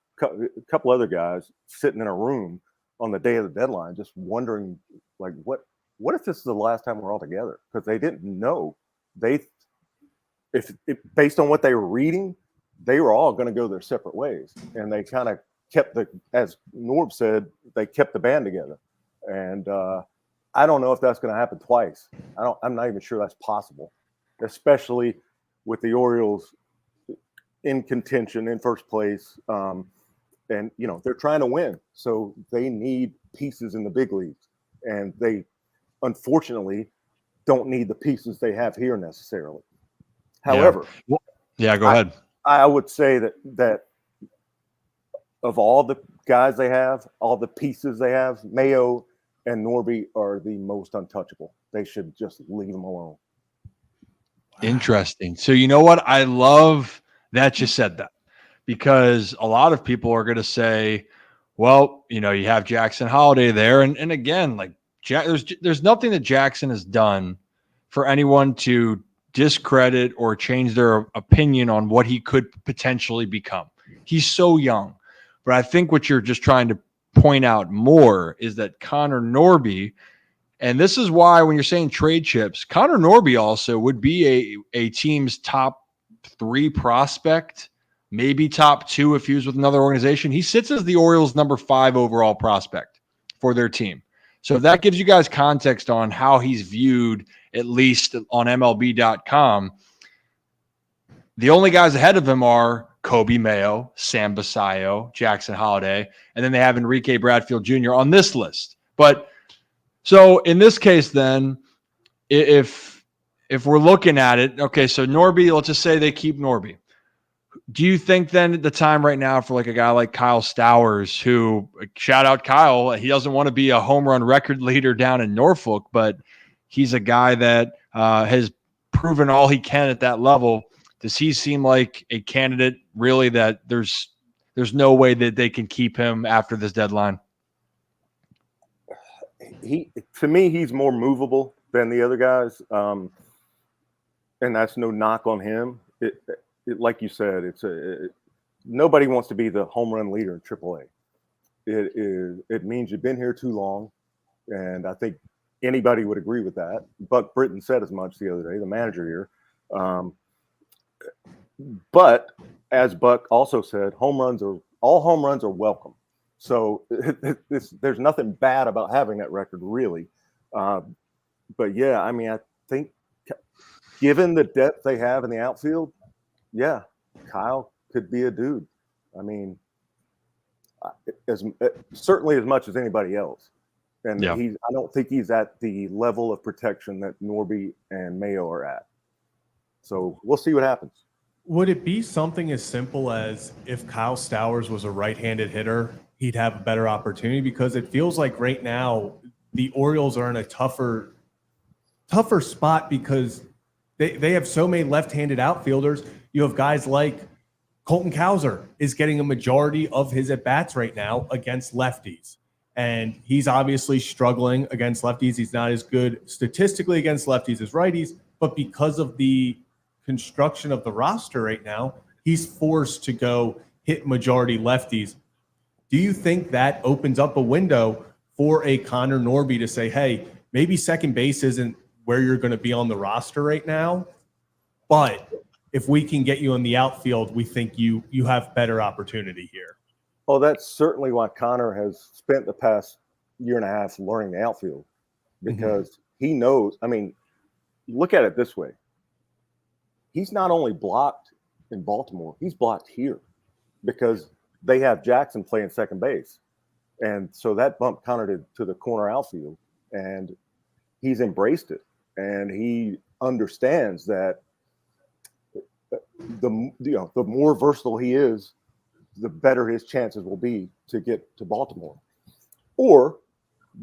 couple other guys sitting in a room on the day of the deadline, just wondering, like, what if this is the last time we're all together? Because they didn't know. They if based on what they were reading, they were all going to go their separate ways, and they kind of kept as Norb said, they kept the band together. And I don't know if that's going to happen twice. I'm not even sure that's possible, especially with the Orioles in contention in first place. And they're trying to win, so they need pieces in the big leagues, and they unfortunately don't need the pieces they have here necessarily. However, go ahead. I would say that of all the guys they have, all the pieces they have, Mayo and Norby are the most untouchable. They should just leave them alone. Interesting. So you know what? I love that you said that, because a lot of people are going to say, well, you have Jackson Holiday there. And again, like there's nothing that Jackson has done for anyone to discredit or change their opinion on what he could potentially become. He's so young. But I think what you're just trying to point out more is that Connor Norby, and this is why when you're saying trade chips, Connor Norby also would be a team's top 3 prospect, maybe top 2 if he was with another organization. He sits as the Orioles' number 5 overall prospect for their team. So if that gives you guys context on how he's viewed, at least on MLB.com, the only guys ahead of him are Kobe Mayo, Sam Basayo, Jackson Holiday, and then they have Enrique Bradfield Jr. on this list. But so in this case, then, if we're looking at it, okay, so Norby, let's just say they keep Norby. Do you think then at the time right now for like a guy like Kyle Stowers, who, shout out Kyle, he doesn't want to be a home run record leader down in Norfolk, but he's a guy that has proven all he can at that level. Does he seem like a candidate really that there's no way that they can keep him after this deadline? To me, he's more movable than the other guys. And that's no knock on him. Like you said, nobody wants to be the home run leader in AAA. It means you've been here too long, and I think anybody would agree with that. Buck Britton said as much the other day, the manager here. But as Buck also said, all home runs are welcome. So there's nothing bad about having that record, really. But yeah, I mean, I think given the depth they have in the outfield, yeah, Kyle could be a dude. I mean, certainly as much as anybody else. And yeah. I don't think he's at the level of protection that Norby and Mayo are at. So we'll see what happens. Would it be something as simple as if Kyle Stowers was a right-handed hitter, he'd have a better opportunity? Because it feels like right now the Orioles are in a tougher spot because they have so many left-handed outfielders. You have guys like Colton Cowser is getting a majority of his at-bats right now against lefties. And he's obviously struggling against lefties. He's not as good statistically against lefties as righties, but because of the construction of the roster right now, he's forced to go hit majority lefties. Do you think that opens up a window for a Connor Norby to say, hey, maybe second base isn't where you're going to be on the roster right now, but if we can get you in the outfield, we think you have better opportunity here? Well, that's certainly why Connor has spent the past year and a half learning the outfield, because he knows. I mean, look at it this way. He's not only blocked in Baltimore, he's blocked here because they have Jackson playing second base. And so that bumped Connor to the corner outfield, and he's embraced it. And he understands that the more versatile he is, the better his chances will be to get to Baltimore or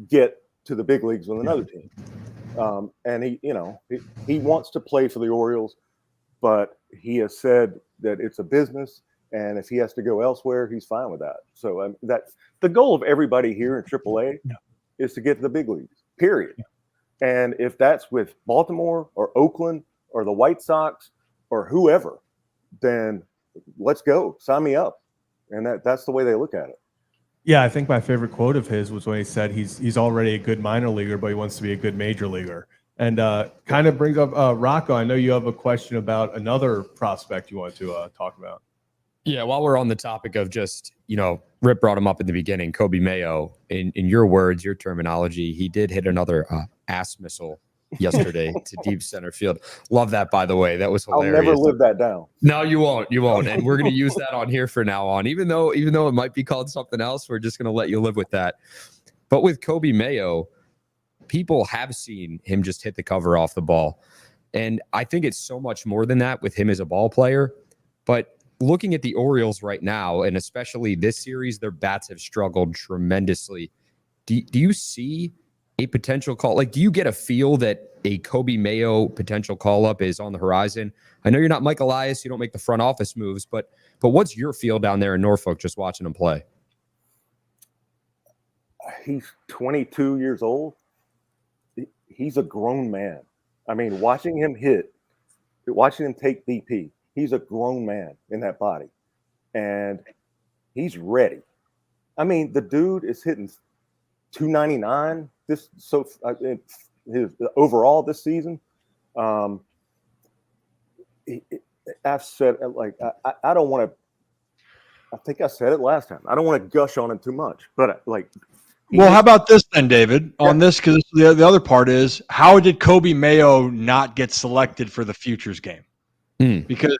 get to the big leagues with another team. And he wants to play for the Orioles, but he has said that it's a business, and if he has to go elsewhere, he's fine with that. So that's the goal of everybody here in AAA is to get to the big leagues, period. And if that's with Baltimore or Oakland or the White Sox or whoever, then let's go. Sign me up. And that's the way they look at it. Yeah, I think my favorite quote of his was when he said he's already a good minor leaguer, but he wants to be a good major leaguer. And kind of brings up Rocco. I know you have a question about another prospect you want to talk about. Yeah, while we're on the topic of just, Rip brought him up in the beginning, Kobe Mayo, in your words, your terminology, he did hit another ass missile yesterday to deep center field. Love that, by the way. That was I'll hilarious. never live that down. No, you won't. You won't. And we're going to use that on here for now on. Even though it might be called something else, we're just going to let you live with that. But with Kobe Mayo, people have seen him just hit the cover off the ball. And I think it's so much more than that with him as a ball player. But looking at the Orioles right now, and especially this series, their bats have struggled tremendously. Do you see a potential call? Like, do you get a feel that a Kobe Mayo potential call-up is on the horizon? I know you're not Mike Elias. You don't make the front office moves, but what's your feel down there in Norfolk just watching him play? He's 22 years old. He's a grown man. I mean, watching him take BP, he's a grown man in that body, and he's ready. I mean, the dude is hitting 299 his overall this season. I've said, like, I don't want to. I think I said it last time. I don't want to gush on him too much, but like. Well, how about this then, David? On this, because the other part is, how did Kobe Mayo not get selected for the Futures game? Because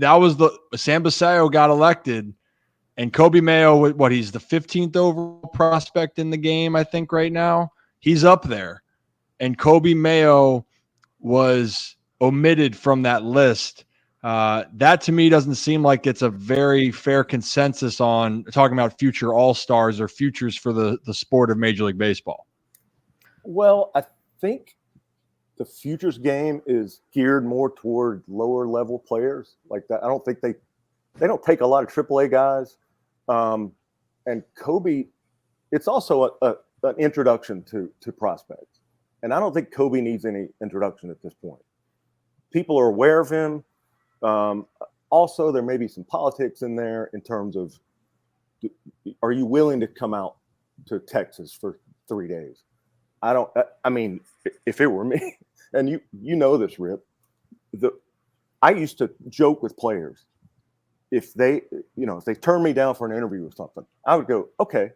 that was Sam Basayo got elected, and Kobe Mayo, he's the 15th overall prospect in the game, I think, right now. He's up there, and Kobe Mayo was omitted from that list. That to me doesn't seem like it's a very fair consensus on talking about future all-stars or futures for the sport of Major League Baseball. Well, I think the futures game is geared more toward lower level players like that. I don't think they don't take a lot of AAA guys. And Kobe, it's also an introduction to prospects. And I don't think Kobe needs any introduction at this point. People are aware of him. Also, there may be some politics in there in terms of, are you willing to come out to Texas for 3 days? I mean, if it were me, and you know this, Rip, I used to joke with players. If they turn me down for an interview or something, I would go, okay,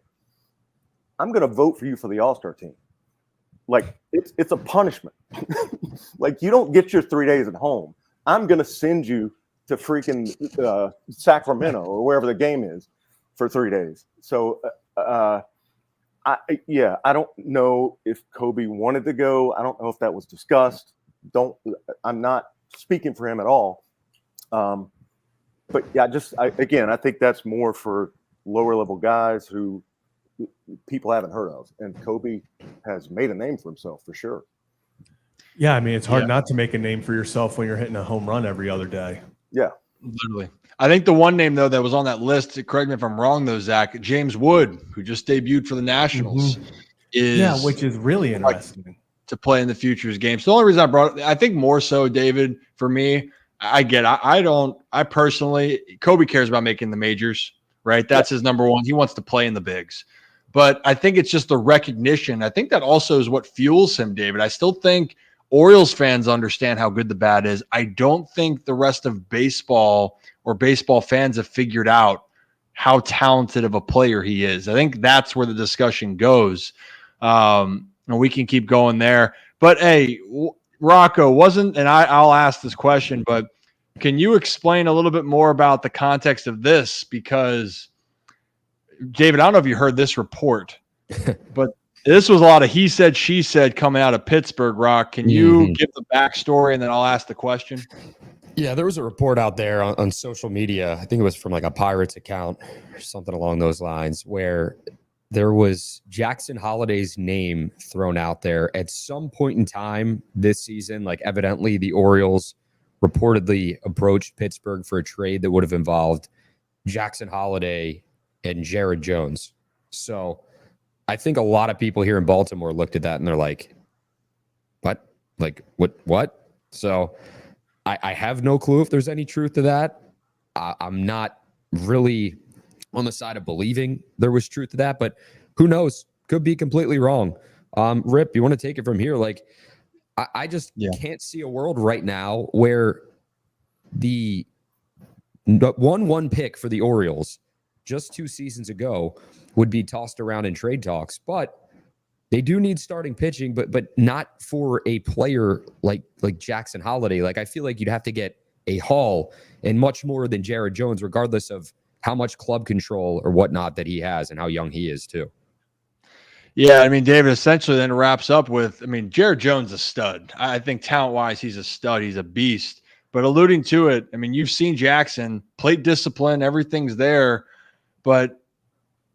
I'm going to vote for you for the All-Star team. Like, it's a punishment. Like, you don't get your 3 days at home. I'm going to send you to freaking Sacramento or wherever the game is for 3 days. So, I don't know if Kobe wanted to go. I don't know if that was discussed. I'm not speaking for him at all. But yeah, I think that's more for lower level guys who people haven't heard of. And Kobe has made a name for himself for sure. Yeah, I mean, it's hard not to make a name for yourself when you're hitting a home run every other day. Yeah. Literally. I think the one name, though, that was on that list, correct me if I'm wrong, though, Zach, James Wood, who just debuted for the Nationals, which is really interesting to play in the futures game. So the only reason I brought it, I think more so, David, for me, I personally, Kobe cares about making the majors, right? That's his number one. He wants to play in the bigs. But I think it's just the recognition. I think that also is what fuels him, David. I still think Orioles fans understand how good the bat is. I don't think the rest of baseball or baseball fans have figured out how talented of a player he is. I think that's where the discussion goes. And we can keep going there. But, hey, Rocco, I'll ask this question, but can you explain a little bit more about the context of this? Because, David, I don't know if you heard this report, but this was a lot of he said, she said coming out of Pittsburgh, Rock. Can you give the backstory and then I'll ask the question? Yeah, there was a report out there on social media. I think it was from like a Pirates account or something along those lines, where there was Jackson Holliday's name thrown out there at some point in time this season. Like, evidently the Orioles reportedly approached Pittsburgh for a trade that would have involved Jackson Holliday and Jared Jones. So I think a lot of people here in Baltimore looked at that and they're like, what? Like, what? So I have no clue if there's any truth to that. I'm not really on the side of believing there was truth to that, but who knows? Could be completely wrong. Rip, you want to take it from here? Like, I just Yeah. can't see a world right now where the 1-1 pick for the Orioles just 2 seasons ago would be tossed around in trade talks, but they do need starting pitching, but not for a player like Jackson Holiday. Like, I feel like you'd have to get a haul and much more than Jared Jones, regardless of how much club control or whatnot that he has and how young he is too. Yeah, I mean, David essentially then wraps up with, I mean, Jared Jones is a stud. I think talent-wise, he's a stud. He's a beast. But alluding to it, I mean, you've seen Jackson, plate discipline, everything's there. But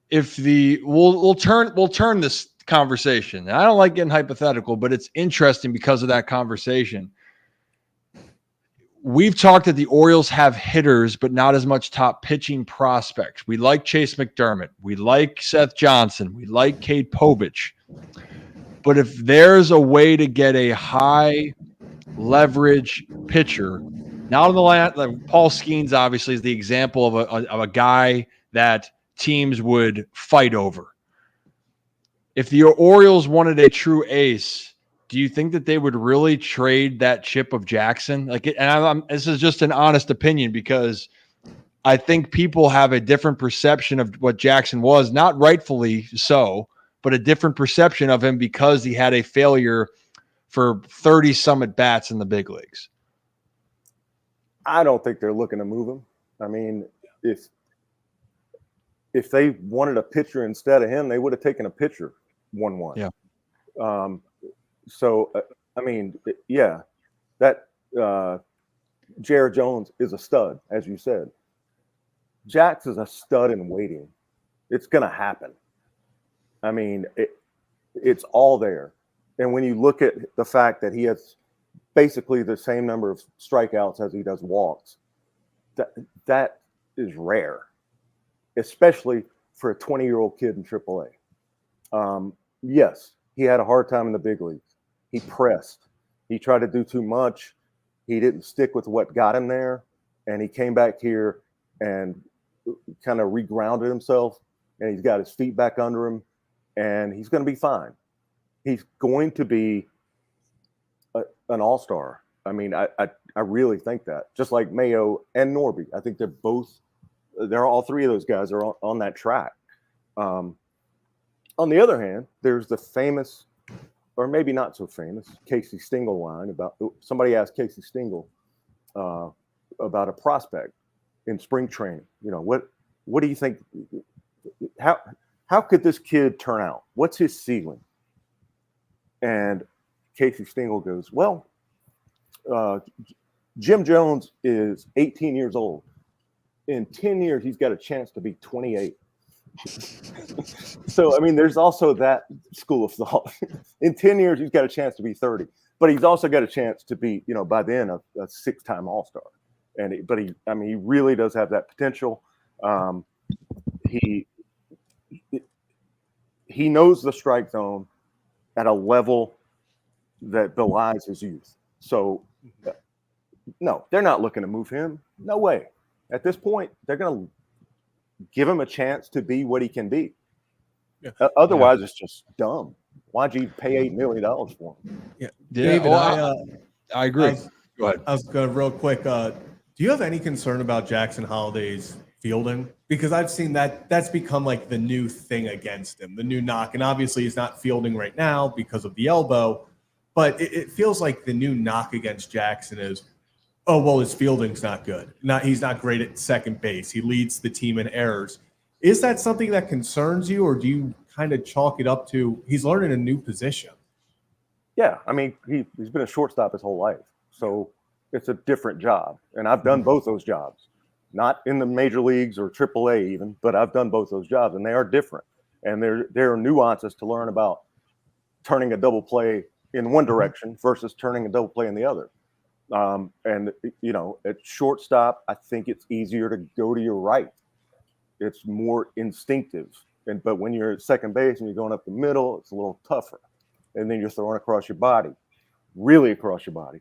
if we'll turn this conversation. And I don't like getting hypothetical, but it's interesting because of that conversation. We've talked that the Orioles have hitters, but not as much top pitching prospects. We like Chase McDermott. We like Seth Johnson. We like Cade Povich. But if there's a way to get a high leverage pitcher, not on the land, like Paul Skeens obviously is the example of a guy that teams would fight over. If the Orioles wanted a true ace, do you think that they would really trade that chip of Jackson? This is just an honest opinion because I think people have a different perception of what Jackson was, not rightfully so, but a different perception of him because he had a failure for 30 some at bats in the big leagues. I don't think they're looking to move him. I mean, if they wanted a pitcher instead of him, they would have taken a pitcher 1-1. Yeah. So, I mean, yeah, that Jared Jones is a stud, as you said. Jax is a stud in waiting. It's going to happen. I mean, it's all there. And when you look at the fact that he has basically the same number of strikeouts as he does walks, that is rare, especially for a 20-year-old kid in AAA. Yes, he had a hard time in the big leagues. He pressed. He tried to do too much. He didn't stick with what got him there. And he came back here and kind of regrounded himself. And he's got his feet back under him. And he's going to be fine. He's going to be an all-star. I mean, I really think that. Just like Mayo and Norby. I think they're all three of those guys are on that track. On the other hand, there's the famous, or maybe not so famous, Casey Stengel line about somebody asked Casey Stengel about a prospect in spring training. You know, what do you think? How could this kid turn out? What's his ceiling? And Casey Stengel goes, well, Jim Jones is 18 years old. In 10 years, he's got a chance to be 28. So, I mean, there's also that school of thought. In 10 years, he's got a chance to be 30, but he's also got a chance to be, you know, by then a 6-time All-Star. But he really does have that potential. He knows the strike zone at a level that belies his youth. So, no, they're not looking to move him. No way. At this point, they're going to give him a chance to be what he can be. Yeah. Otherwise, it's just dumb. Why'd you pay $8 million for him? Yeah, David, I agree. Go ahead. I was going to real quick. Do you have any concern about Jackson Holiday's fielding? Because I've seen that's become like the new thing against him, the new knock. And obviously he's not fielding right now because of the elbow, but it feels like the new knock against Jackson is, oh, well, his fielding's not good. He's not great at second base. He leads the team in errors. Is that something that concerns you, or do you kind of chalk it up to he's learning a new position? Yeah, I mean, he's been a shortstop his whole life. So it's a different job. And I've done both those jobs. Not in the major leagues or AAA even, but I've done both those jobs, and they are different. And there are nuances to learn about turning a double play in one direction versus turning a double play in the other. And, you know, at shortstop, I think it's easier to go to your right. It's more instinctive. But when you're at second base and you're going up the middle, it's a little tougher. And then you're throwing across your body, really across your body.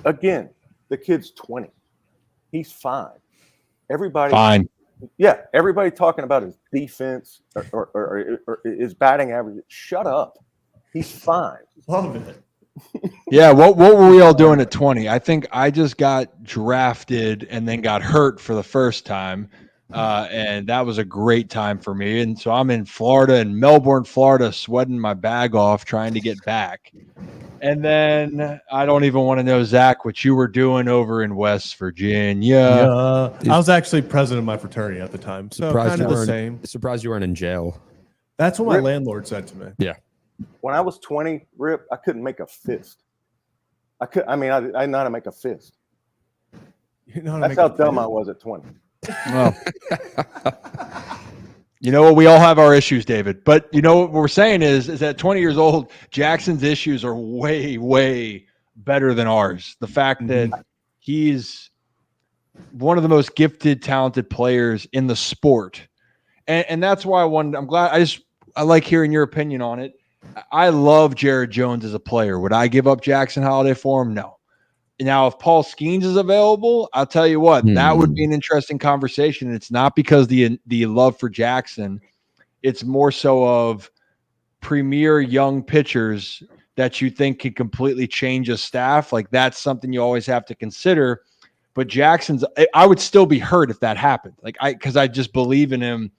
Again, the kid's 20. He's fine. Everybody talking about his defense or his batting average. Shut up. He's fine. Love it. Yeah, what were we all doing at 20? I think I just got drafted and then got hurt for the first time. And that was a great time for me. And so I'm in Florida, in Melbourne, Florida, sweating my bag off trying to get back. And then I don't even want to know, Zach, what you were doing over in West Virginia. Yeah. I was actually president of my fraternity at the time. So kind of the same. Surprised you weren't in jail. That's what my Rip. landlord said to me. Yeah. When I was 20, Rip, I couldn't make a fist. I know how to make a fist. You know how to That's make how a dumb fist? I was at 20. Well, you know what? We all have our issues, David. But you know what we're saying is at 20 years old, Jackson's issues are way, way better than ours. The fact that he's one of the most gifted, talented players in the sport. And that's why I'm glad I like hearing your opinion on it. I love Jared Jones as a player. Would I give up Jackson Holiday for him? No. Now, if Paul Skeens is available, I'll tell you what, that would be an interesting conversation. And it's not because the love for Jackson. It's more so of premier young pitchers that you think could completely change a staff. Like that's something you always have to consider. But Jackson's, I would still be hurt if that happened. Because I just believe in him.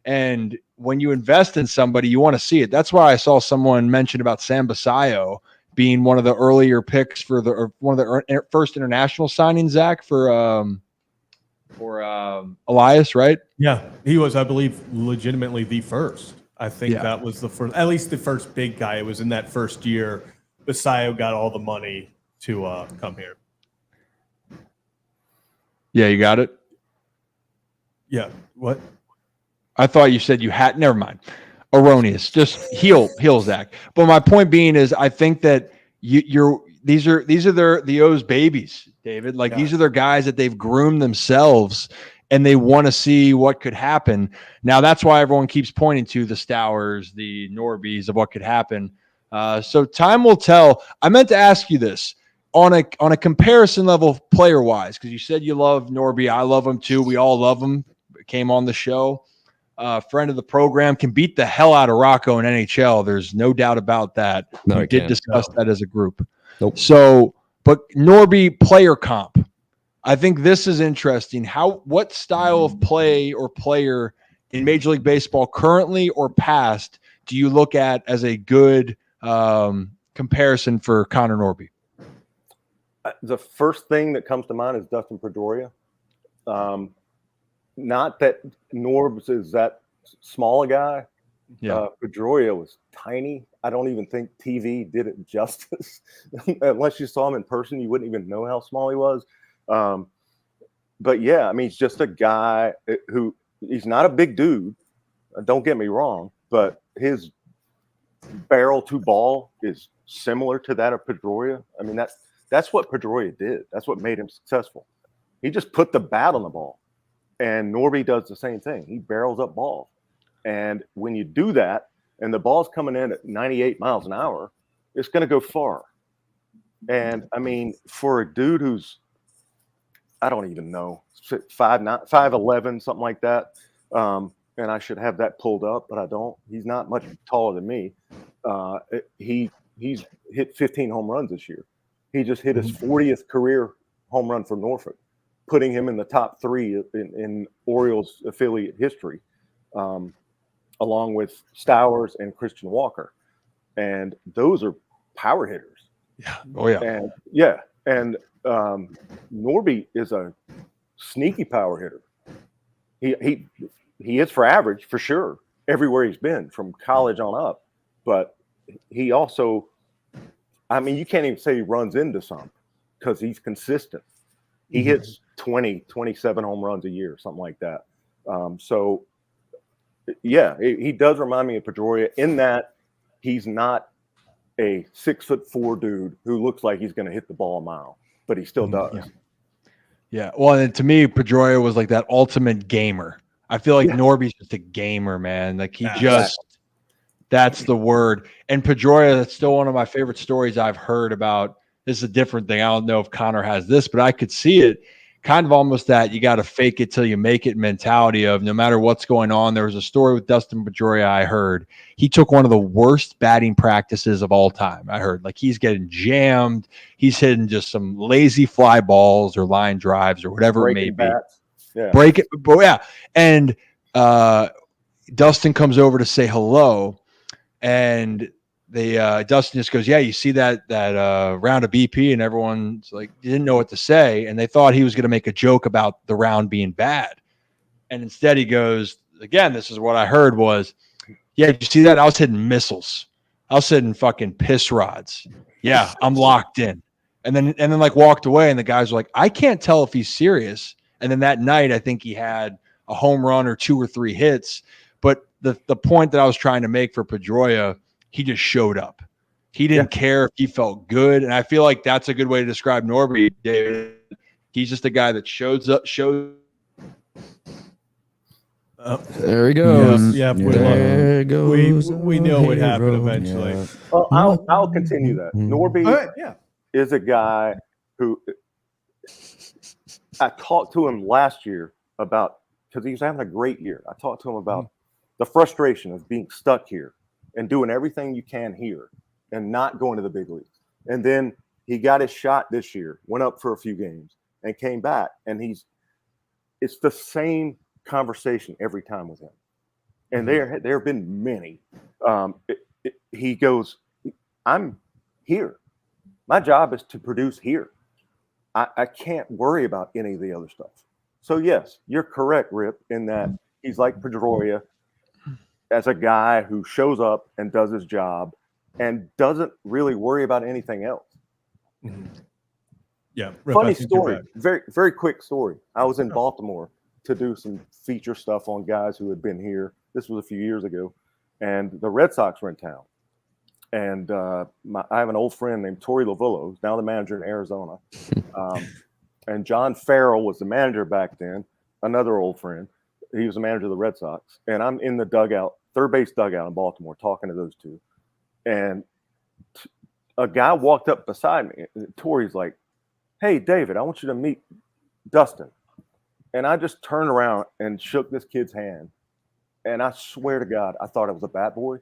And when you invest in somebody, you want to see it. That's why I saw someone mention about Sam Basayo being one of the earlier picks for one of the first international signings, Zach, for Elias, right? Yeah, he was, I believe, legitimately the first. I think that was the first, at least the first big guy. It was in that first year. Basayo got all the money to come here. Yeah, you got it? Yeah. What? I thought you said you had. Never mind. Erroneous. Just heal, Zach. But my point being is, I think that these are the O's babies, David. Like these are their guys that they've groomed themselves, and they want to see what could happen. Now that's why everyone keeps pointing to the Stowers, the Norbies of what could happen. So time will tell. I meant to ask you this on a comparison level, player wise, because you said you love Norby. I love him too. We all love him. Came on the show. Friend of the program, can beat the hell out of Rocco in NHL. There's no doubt about that. No, we did discuss that as a group. Nope. So, but Norby player comp. I think this is interesting. What style of play or player in Major League Baseball currently or past do you look at as a good comparison for Connor Norby? The first thing that comes to mind is Dustin Pedroia. Not that Norbs is that small a guy. Yeah. Pedroia was tiny. I don't even think TV did it justice. Unless you saw him in person, you wouldn't even know how small he was. But yeah, I mean, he's just a guy who he's not a big dude. Don't get me wrong, but his barrel to ball is similar to that of Pedroia. I mean, that's what Pedroia did. That's what made him successful. He just put the bat on the ball. And Norby does the same thing. He barrels up balls. And when you do that, and the ball's coming in at 98 miles an hour, it's going to go far. And, I mean, for a dude who's, I don't even know, 5'9", 5'11", something like that, and I should have that pulled up, but I don't. He's not much taller than me. He's hit 15 home runs this year. He just hit his 40th career home run for Norfolk, putting him in the top 3 in Orioles affiliate history, along with Stowers and Christian Walker. And those are power hitters. Yeah. Oh, yeah. And Norby is a sneaky power hitter. He is for average, for sure, everywhere he's been, from college on up. But he also, I mean, you can't even say he runs into some because he's consistent. He hits 27 home runs a year, something like that. So, yeah, he does remind me of Pedroia in that he's not a 6'4" dude who looks like he's going to hit the ball a mile, but he still does. Yeah. Well, and to me, Pedroia was like that ultimate gamer. I feel like Norby's just a gamer, man. Like he that's the word. And Pedroia, that's still one of my favorite stories I've heard about. This is a different thing. I don't know if Connor has this, but I could see it kind of almost that you got to fake it till you make it mentality of no matter what's going on. There was a story with Dustin Pedroia I heard. He took one of the worst batting practices of all time. I heard like he's getting jammed. He's hitting just some lazy fly balls or line drives or whatever it may be. Bats. Yeah. Break it. But yeah. And Dustin comes over to say hello, and Dustin just goes, "Yeah, you see that round of BP," and everyone's like, didn't know what to say, and they thought he was going to make a joke about the round being bad, and instead he goes, "Again, this is what I heard was, yeah, did you see that? I was hitting missiles, I was hitting fucking piss rods. Yeah, I'm locked in." And then like walked away, and the guys were like, "I can't tell if he's serious." And then that night, I think he had a home run or 2 or 3 hits. But the point that I was trying to make for Pedroia, he just showed up. He didn't care if he felt good. And I feel like that's a good way to describe Norby, David. He's just a guy that shows up. There he goes. Yeah, There goes. we know what happened eventually. Yeah. Well, I'll continue that. Norby All right, yeah. is a guy who I talked to him last year about, because he was having a great year. I talked to him about the frustration of being stuck here and doing everything you can here and not going to the big leagues. And then he got his shot this year, went up for a few games and came back. And it's the same conversation every time with him. And there have been many. He goes, "I'm here. My job is to produce here. I can't worry about any of the other stuff." So yes, you're correct, Rip, in that he's like Pedroia as a guy who shows up and does his job and doesn't really worry about anything else. Yeah. Rip, Funny I think you're story, right. very, very quick story. I was in Baltimore to do some feature stuff on guys who had been here. This was a few years ago, and the Red Sox were in town. And I have an old friend named Torey Lovullo, who's now the manager in Arizona. And John Farrell was the manager back then, another old friend. He was the manager of the Red Sox. And I'm in the dugout, third base dugout in Baltimore, talking to those two. And a guy walked up beside me. Torey's like, "Hey, David, I want you to meet Dustin." And I just turned around and shook this kid's hand. And I swear to God, I thought it was a bat boy.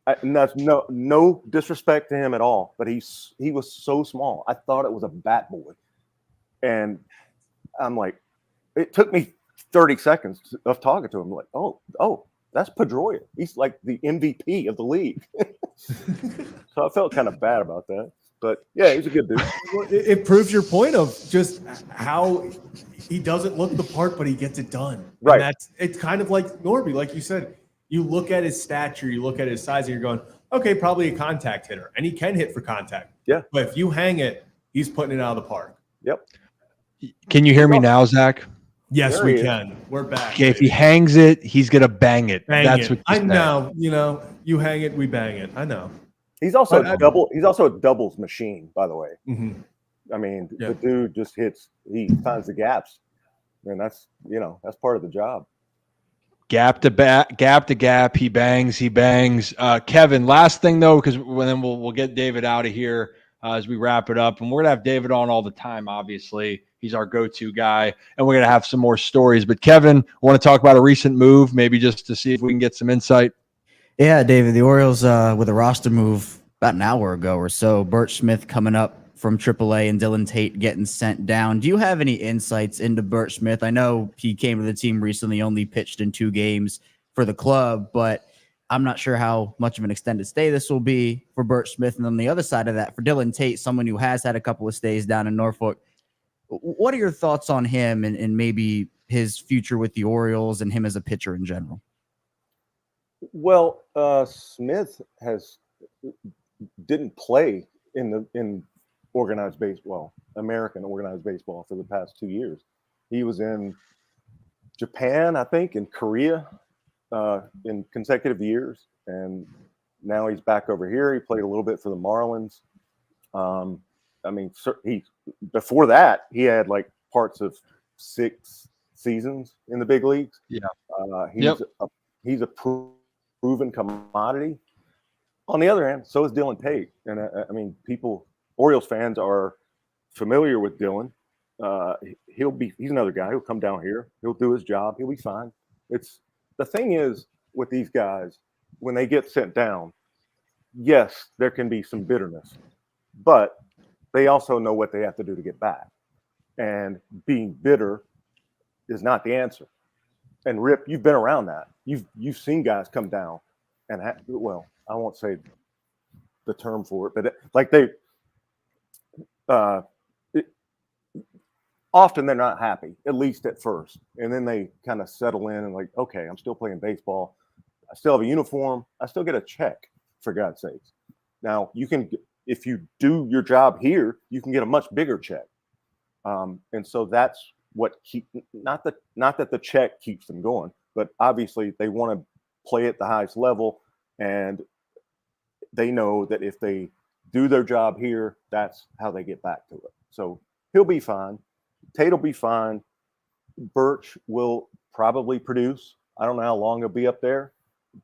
And that's no disrespect to him at all, but he was so small. I thought it was a bat boy. And I'm like, it took me 30 seconds of talking to him. Like, oh, that's Pedroia. He's like the MVP of the league. So I felt kind of bad about that. But yeah, he's a good dude. Well, it proves your point of just how he doesn't look the part, but he gets it done. Right. And it's kind of like Norby, like you said. You look at his stature, you look at his size, and you're going, okay, probably a contact hitter, and he can hit for contact. Yeah. But if you hang it, he's putting it out of the park. Yep. Can you hear me now, Zach? Yes, There we he is. can. We're back. Okay, if he hangs it, he's gonna bang it. Bang That's it. what I you know. You know, you hang it, we bang it. I know. He's also But He's also a doubles machine, by the way. Mhm. I mean, Yeah. the dude just hits. He finds the gaps, and that's part of the job. Gap to gap, he bangs. Kevin, last thing though, because then we'll get David out of here as we wrap it up, and we're gonna have David on all the time. Obviously, he's our go-to guy, and we're gonna have some more stories. But Kevin, want to talk about a recent move, maybe just to see if we can get some insight. Yeah, David, the Orioles with a roster move about an hour ago or so. Burt Smith coming up from AAA and Dylan Tate getting sent down. Do you have any insights into Burt Smith? I know he came to the team recently, only pitched in 2 games for the club, but I'm not sure how much of an extended stay this will be for Burt Smith. And on the other side of that, for Dylan Tate, someone who has had a couple of stays down in Norfolk, what are your thoughts on him and maybe his future with the Orioles and him as a pitcher in general? Well, Smith didn't play in organized baseball, American organized baseball, for the past 2 years. He was in Japan, I think, in Korea, in consecutive years, and now he's back over here. He played a little bit for the Marlins. I mean, before that, he had like parts of 6 seasons in the big leagues. Yeah. He's a proven commodity. On the other hand, so is Dylan Tate, and I mean, Orioles fans are familiar with Dylan. he's another guy. He'll come down here. He'll do his job. He'll be fine. It's the thing is with these guys, when they get sent down, yes, there can be some bitterness, but they also know what they have to do to get back. And being bitter is not the answer. And Rip, you've been around that. You've seen guys come down and well, I won't say the term for it, but like they often they're not happy, at least at first, and then they kind of settle in and like, okay, I'm still playing baseball. I still have a uniform. I still get a check, for God's sakes. Now you can, if you do your job here, you can get a much bigger check, and so that's what not that the check keeps them going, but obviously they want to play at the highest level, and they know that if they do their job here, that's how they get back to it. So he'll be fine. Tate will be fine. Birch will probably produce. I don't know how long he'll be up there,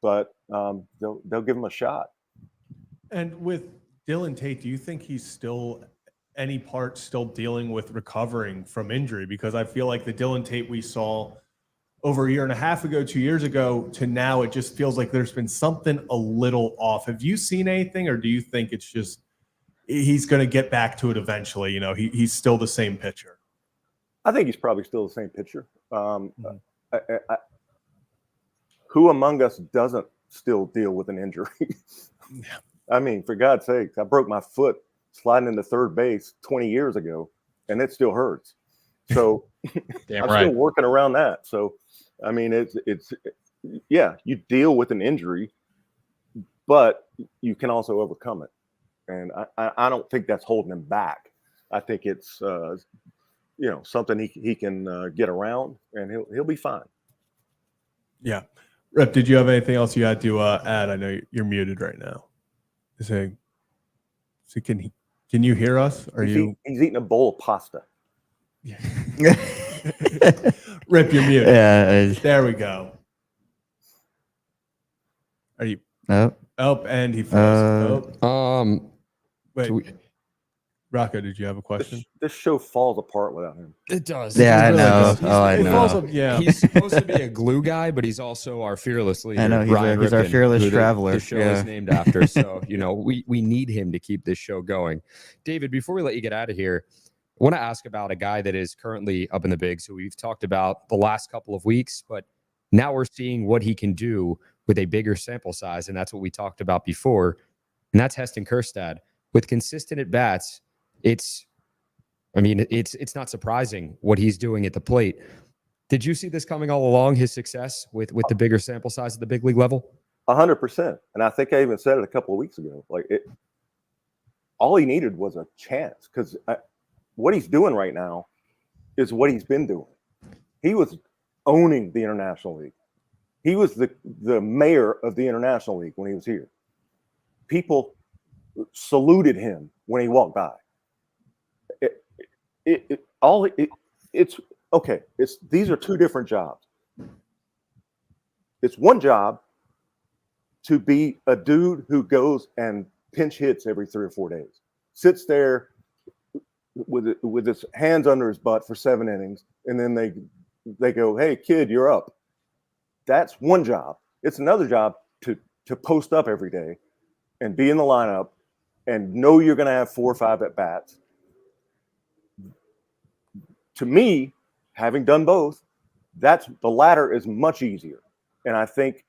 but they'll give him a shot. And with Dylan Tate, do you think he's still any part still dealing with recovering from injury? Because I feel like the Dylan Tate we saw over a year and a half ago, 2 years ago to now, it just feels like there's been something a little off. Have you seen anything, or do you think it's just he's going to get back to it eventually? You know, he's still the same pitcher. I think he's probably still the same pitcher. Who among us doesn't still deal with an injury? I mean, for God's sakes, I broke my foot sliding into third base 20 years ago, and it still hurts. So I'm still working around that. So, I mean, it's yeah, you deal with an injury, but you can also overcome it. And I don't think that's holding him back. I think it's something he can get around, and he'll be fine. Yeah. Rep, did you have anything else you had to add? I know you're muted right now. So can you hear us? He's eating a bowl of pasta. Yeah. Rip, you're muted. Yeah. There we go. Are you? Oh. Oh, and he froze. Wait. So Rocco, did you have a question? This show falls apart without him. It does. Yeah, It I really know. does. I know. Yeah. He's supposed to be a glue guy, but he's also our fearless leader. I know, he's Ryan our Ripken, fearless who traveler. The show Yeah. is named after. So, we need him to keep this show going. David, before we let you get out of here, I want to ask about a guy that is currently up in the bigs, who we've talked about the last couple of weeks, but now we're seeing what he can do with a bigger sample size, and that's what we talked about before, and that's Heston Kjerstad. With consistent at-bats, it's not surprising what he's doing at the plate. Did you see this coming all along, his success with the bigger sample size at the big league level? 100%. And I think I even said it a couple of weeks ago. All he needed was a chance, because what he's doing right now is what he's been doing. He was owning the International League. He was the mayor of the International League when he was here. People saluted him when he walked by. It's okay. These are two different jobs. It's one job to be a dude who goes and pinch hits every 3 or 4 days, sits there with his hands under his butt for 7 innings, and then they go, "Hey kid, you're up." That's one job. It's another job to post up every day and be in the lineup and know you're going to have 4 or 5 at bats. To me, having done both, the latter is much easier. And I think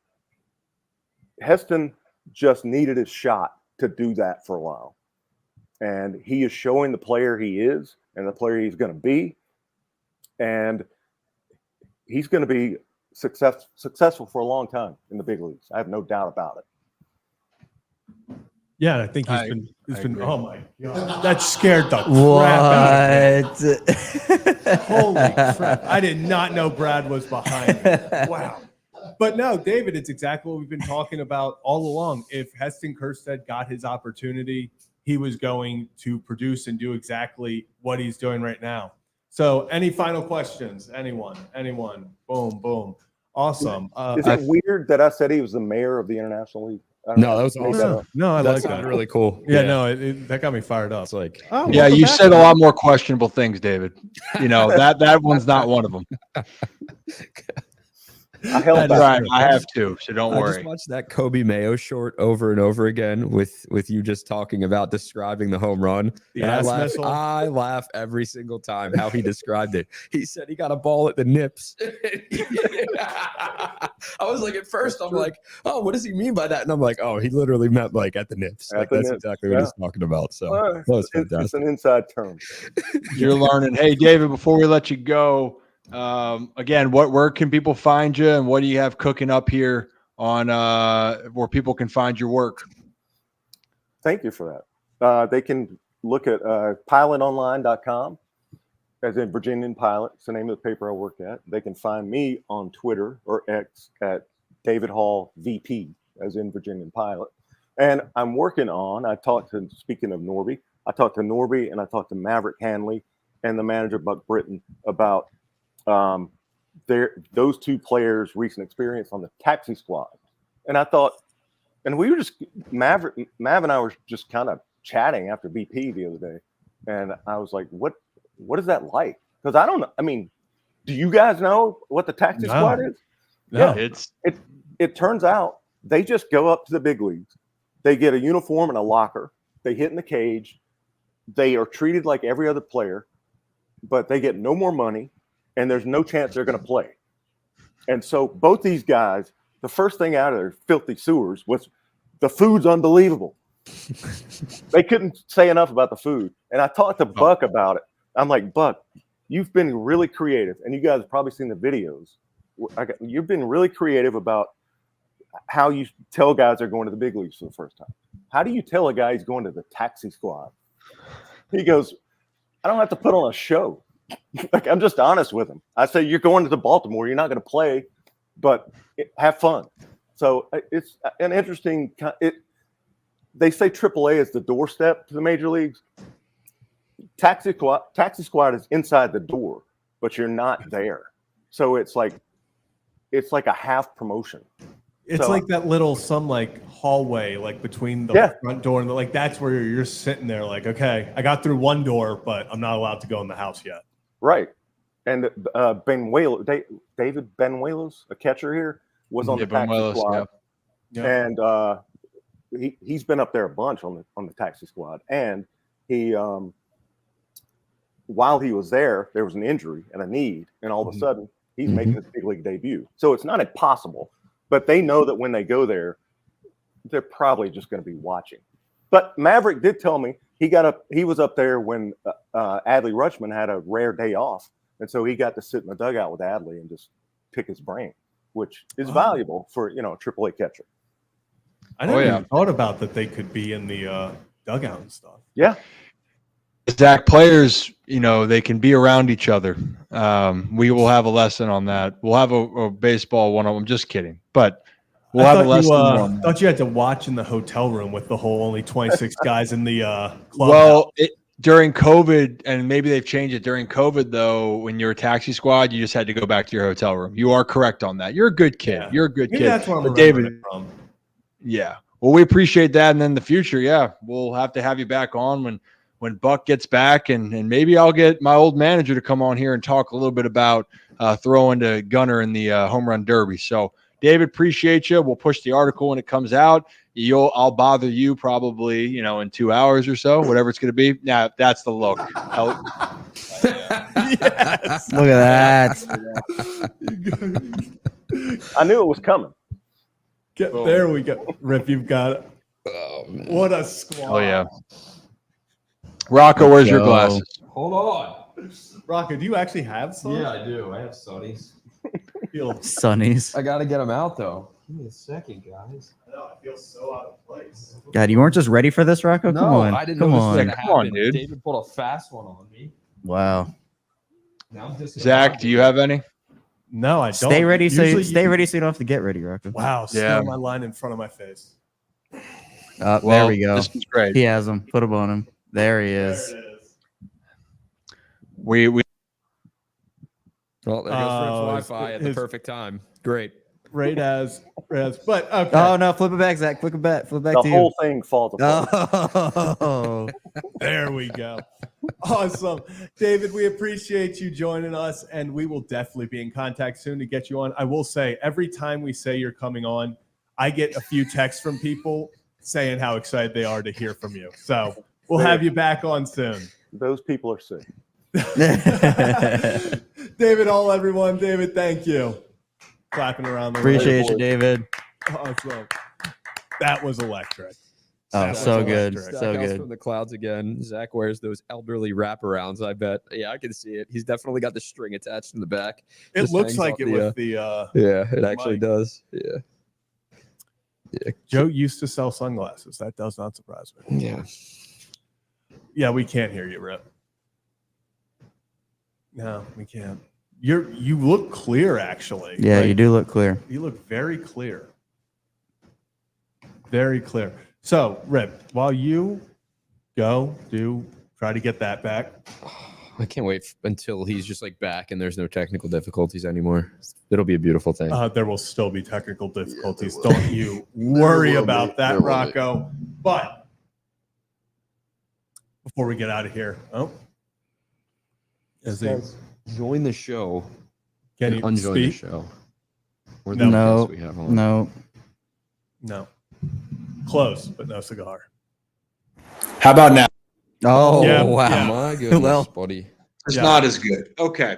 Heston just needed his shot to do that for a while. And he is showing the player he is and the player he's going to be. And he's going to be successful for a long time in the big leagues. I have no doubt about it. Yeah, I think he's been. Oh my God, that scared the crap out of me. Holy crap! I did not know Brad was behind me. Wow. But no, David, it's exactly what we've been talking about all along. If Heston Kjerstad got his opportunity, he was going to produce and do exactly what he's doing right now. So, any final questions? Anyone? Boom, boom. Awesome. Is it weird that I said he was the mayor of the International League? I don't No, know. that was Made awesome. up. No, I That like sounded that. really cool. Yeah, no, that got me fired up. It's like, Oh, Yeah, welcome you back, said a man. lot more questionable things, David. You know, that one's not one of them. I held That back. is Right, true. I have to, so don't I just worry. watched that Kobe Mayo short over and over again with you just talking about describing the home run. The And ass missile. I laugh every single time how he described it. He said he got a ball at the nips. I was like, at first, I'm like, oh, what does he mean by that? And I'm like, oh, he literally meant like at the nips. At Like the that's nips, exactly what he's talking about. So Well, that was it's fantastic. an inside term. You're learning. Hey, David, before we let you go, again, where can people find you, and what do you have cooking up here on where people can find your work? Thank you for that. They can look at pilotonline.com, as in Virginian Pilot. It's the name of the paper I work at. They can find me on Twitter or X at David Hall VP, as in Virginian Pilot. And I'm working on, speaking of Norby, I talked to Norby and I talked to Maverick Hanley and the manager, Buck Britton, about those two players' recent experience on the taxi squad. And I thought, and we were just, Mav and I were just kind of chatting after BP the other day. And I was like, what is that like? Because I don't know. I mean, do you guys know what the taxi squad is? No. Yeah, it turns out they just go up to the big leagues. They get a uniform and a locker. They hit in the cage. They are treated like every other player, but they get no more money, and there's no chance they're going to play. And so both these guys, the first thing out of their filthy sewers was the food's unbelievable. They couldn't say enough about the food. And I talked to Buck about it. I'm like, Buck, you've been really creative, and you guys have probably seen the videos. You've been really creative about how you tell guys they're going to the big leagues for the first time. How do you tell a guy he's going to the taxi squad? He goes, I don't have to put on a show. Like, I'm just honest with him. I say, you're going to Baltimore. You're not going to play, but have fun. So it's an interesting. They say AAA is the doorstep to the major leagues. Taxi squad is inside the door, but you're not there. So it's like a half promotion. It's So, like that little hallway like between the front door and like that's where you're sitting there like, okay, I got through one door, but I'm not allowed to go in the house yet. right. And David Benuelos, a catcher here, was on the taxi squad. Yeah. And he's been up there a bunch on the taxi squad. And he while he was there was an injury and a need, and all of a sudden he's making his big league debut. So it's not impossible, but they know that when they go there, they're probably just going to be watching. But Maverick did tell me he was up there when Adley Rutschman had a rare day off, and so he got to sit in the dugout with Adley and just pick his brain, which is valuable for a AAA catcher. I never even thought about that they could be in the dugout and stuff. Yeah. Zach, players, they can be around each other. We will have a lesson on that. We'll have a baseball one. I'm just kidding, but we'll have a lesson on that. Thought you had to watch in the hotel room with the whole only 26 guys in the clubhouse. Well, during COVID, and maybe they've changed it during COVID, though, when you're a taxi squad, you just had to go back to your hotel room. You are correct on that. You're a good kid. Yeah. You're a good Maybe kid. that's where I'm David, it from. Yeah. Well, we appreciate that. And then in the future, we'll have to have you back on when Buck gets back, and maybe I'll get my old manager to come on here and talk a little bit about throwing to Gunner in the home run derby. So, David, appreciate you. We'll push the article when it comes out. I'll bother you probably, in 2 hours or so, whatever it's going to be. Now, that's the look. Yes. Look at that. I knew it was coming. There we go. Rip, you've got it. Oh, man. What a squad. Oh, yeah. Rocco, where's your glasses? Hold on. Rocco, do you actually have some? Yeah, I do. I have Sonny's. Sonny's. I got to get them out, though. Give me a second, guys. I know, I feel so out of place. God, you weren't just ready for this, Rocco? Come on. I didn't Come know on. this was Come on, happen. dude. David pulled a fast one on me. Wow. Now I'm just Zach, do you have any? No, I don't. Stay ready so Usually you don't have to get ready, Rocco. Wow, Yeah. still my line in front of my face. There we go. This is great. He has them. Put them on him. There he is. There it is. We Well, there goes Rip's Wi-Fi at the his- perfect time. Great. Right as, but okay. Oh no, flip it back, Zach. Flip it back. Flip it back The to whole thing falls apart. Oh. There we go. Awesome. David, we appreciate you joining us, and we will definitely be in contact soon to get you on. I will say, every time we say you're coming on, I get a few texts from people saying how excited they are to hear from you. So we'll have you back on soon. Those people are sick. David, everyone. David, thank you. Clapping around the room. Appreciate you, David. Awesome. That was electric. Oh, That so was good. electric. So Stackhouse good. from the clouds again. Zach wears those elderly wraparounds, I bet. Yeah, I can see it. He's definitely got the string attached in the back. It Just looks hangs like off it the, with the yeah, it actually mic. does. Yeah. Yeah. Joe used to sell sunglasses. That does not surprise me. Yeah. Yeah, we can't hear you, Rip. No, we can't. You look clear, actually. Yeah, Like, you do look clear. You look very clear. Very clear. So, Rip, while you try to get that back. I can't wait until he's just like back and there's no technical difficulties anymore. It'll be a beautiful thing. There will still be technical difficulties. there will. Don't you worry will about be. that, There will be. Rocco. But before we get out of here, is he, Join the show. can and you unjoin the speak? show. Or No. No, guests we have on. no. No. Close, but no cigar. How about now? Oh, Yeah, wow. yeah. My goodness, Well- buddy. It's Yeah. not as good. Okay.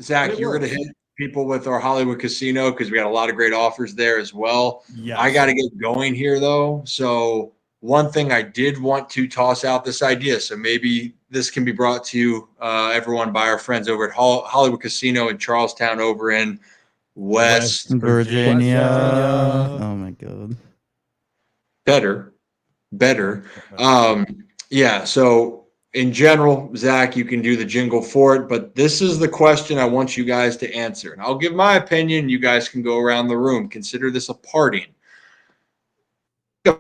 Zach, It you're going to works. hit people with our Hollywood Casino because we got a lot of great offers there as well. Yes. I got to get going here, though. So, one thing I did want to toss out this idea. So, maybe this can be brought to you, everyone, by our friends over at Hollywood Casino in Charlestown over in West. Virginia. Virginia. Oh my god. Better. Yeah. So in general, Zach, you can do the jingle for it, but this is the question I want you guys to answer. And I'll give my opinion. You guys can go around the room. Consider this a parting.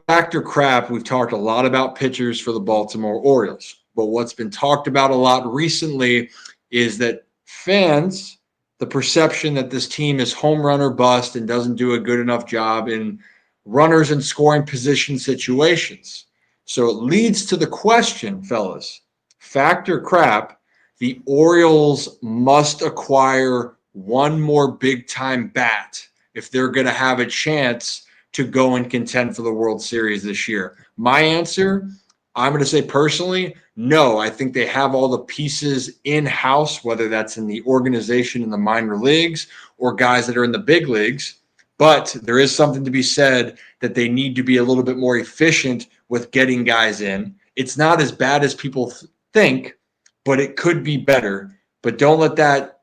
Factor crap. We've talked a lot about pitchers for the Baltimore Orioles, but what's been talked about a lot recently is that fans, the perception that this team is home run or bust and doesn't do a good enough job in runners in scoring position situations. So it leads to the question, fellas, factor crap, the Orioles must acquire one more big-time bat if they're going to have a chance to go and contend for the World Series this year. My answer, I'm going to say personally, no. I think they have all the pieces in-house, whether that's in the organization in the minor leagues or guys that are in the big leagues. But there is something to be said that they need to be a little bit more efficient with getting guys in. It's not as bad as people think, but it could be better. But don't let that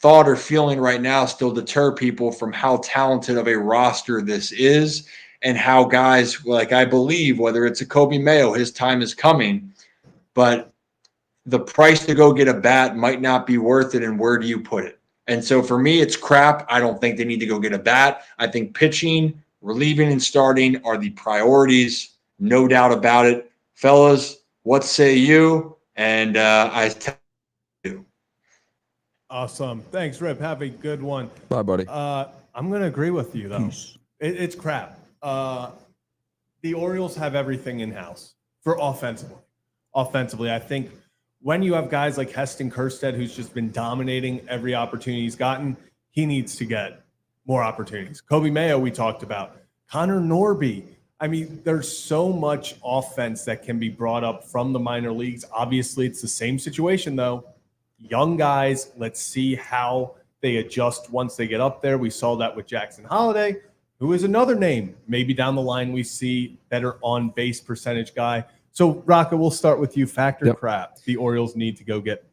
thought or feeling right now still deter people from how talented of a roster this is and how guys, like I believe, whether it's a Kobe Mayo, his time is coming. But the price to go get a bat might not be worth it, and where do you put it? And so for me, it's crap. I don't think they need to go get a bat. I think pitching, relieving, and starting are the priorities. No doubt about it. Fellas, what say you? And I tell you. Awesome. Thanks, Rip. Have a good one. Bye, buddy. I'm going to agree with you, though. It's crap. The Orioles have everything in-house for offensively. Offensively, I think when you have guys like Heston Kjerstad, who's just been dominating every opportunity he's gotten, he needs to get more opportunities. Kobe Mayo, we talked about. Connor Norby. I mean, there's so much offense that can be brought up from the minor leagues. Obviously, it's the same situation, though. Young guys, let's see how they adjust once they get up there. We saw that with Jackson Holiday, who is another name. Maybe down the line we see better on-base percentage guy. So, Rocco, we'll start with you. Factor crap. The Orioles need to go get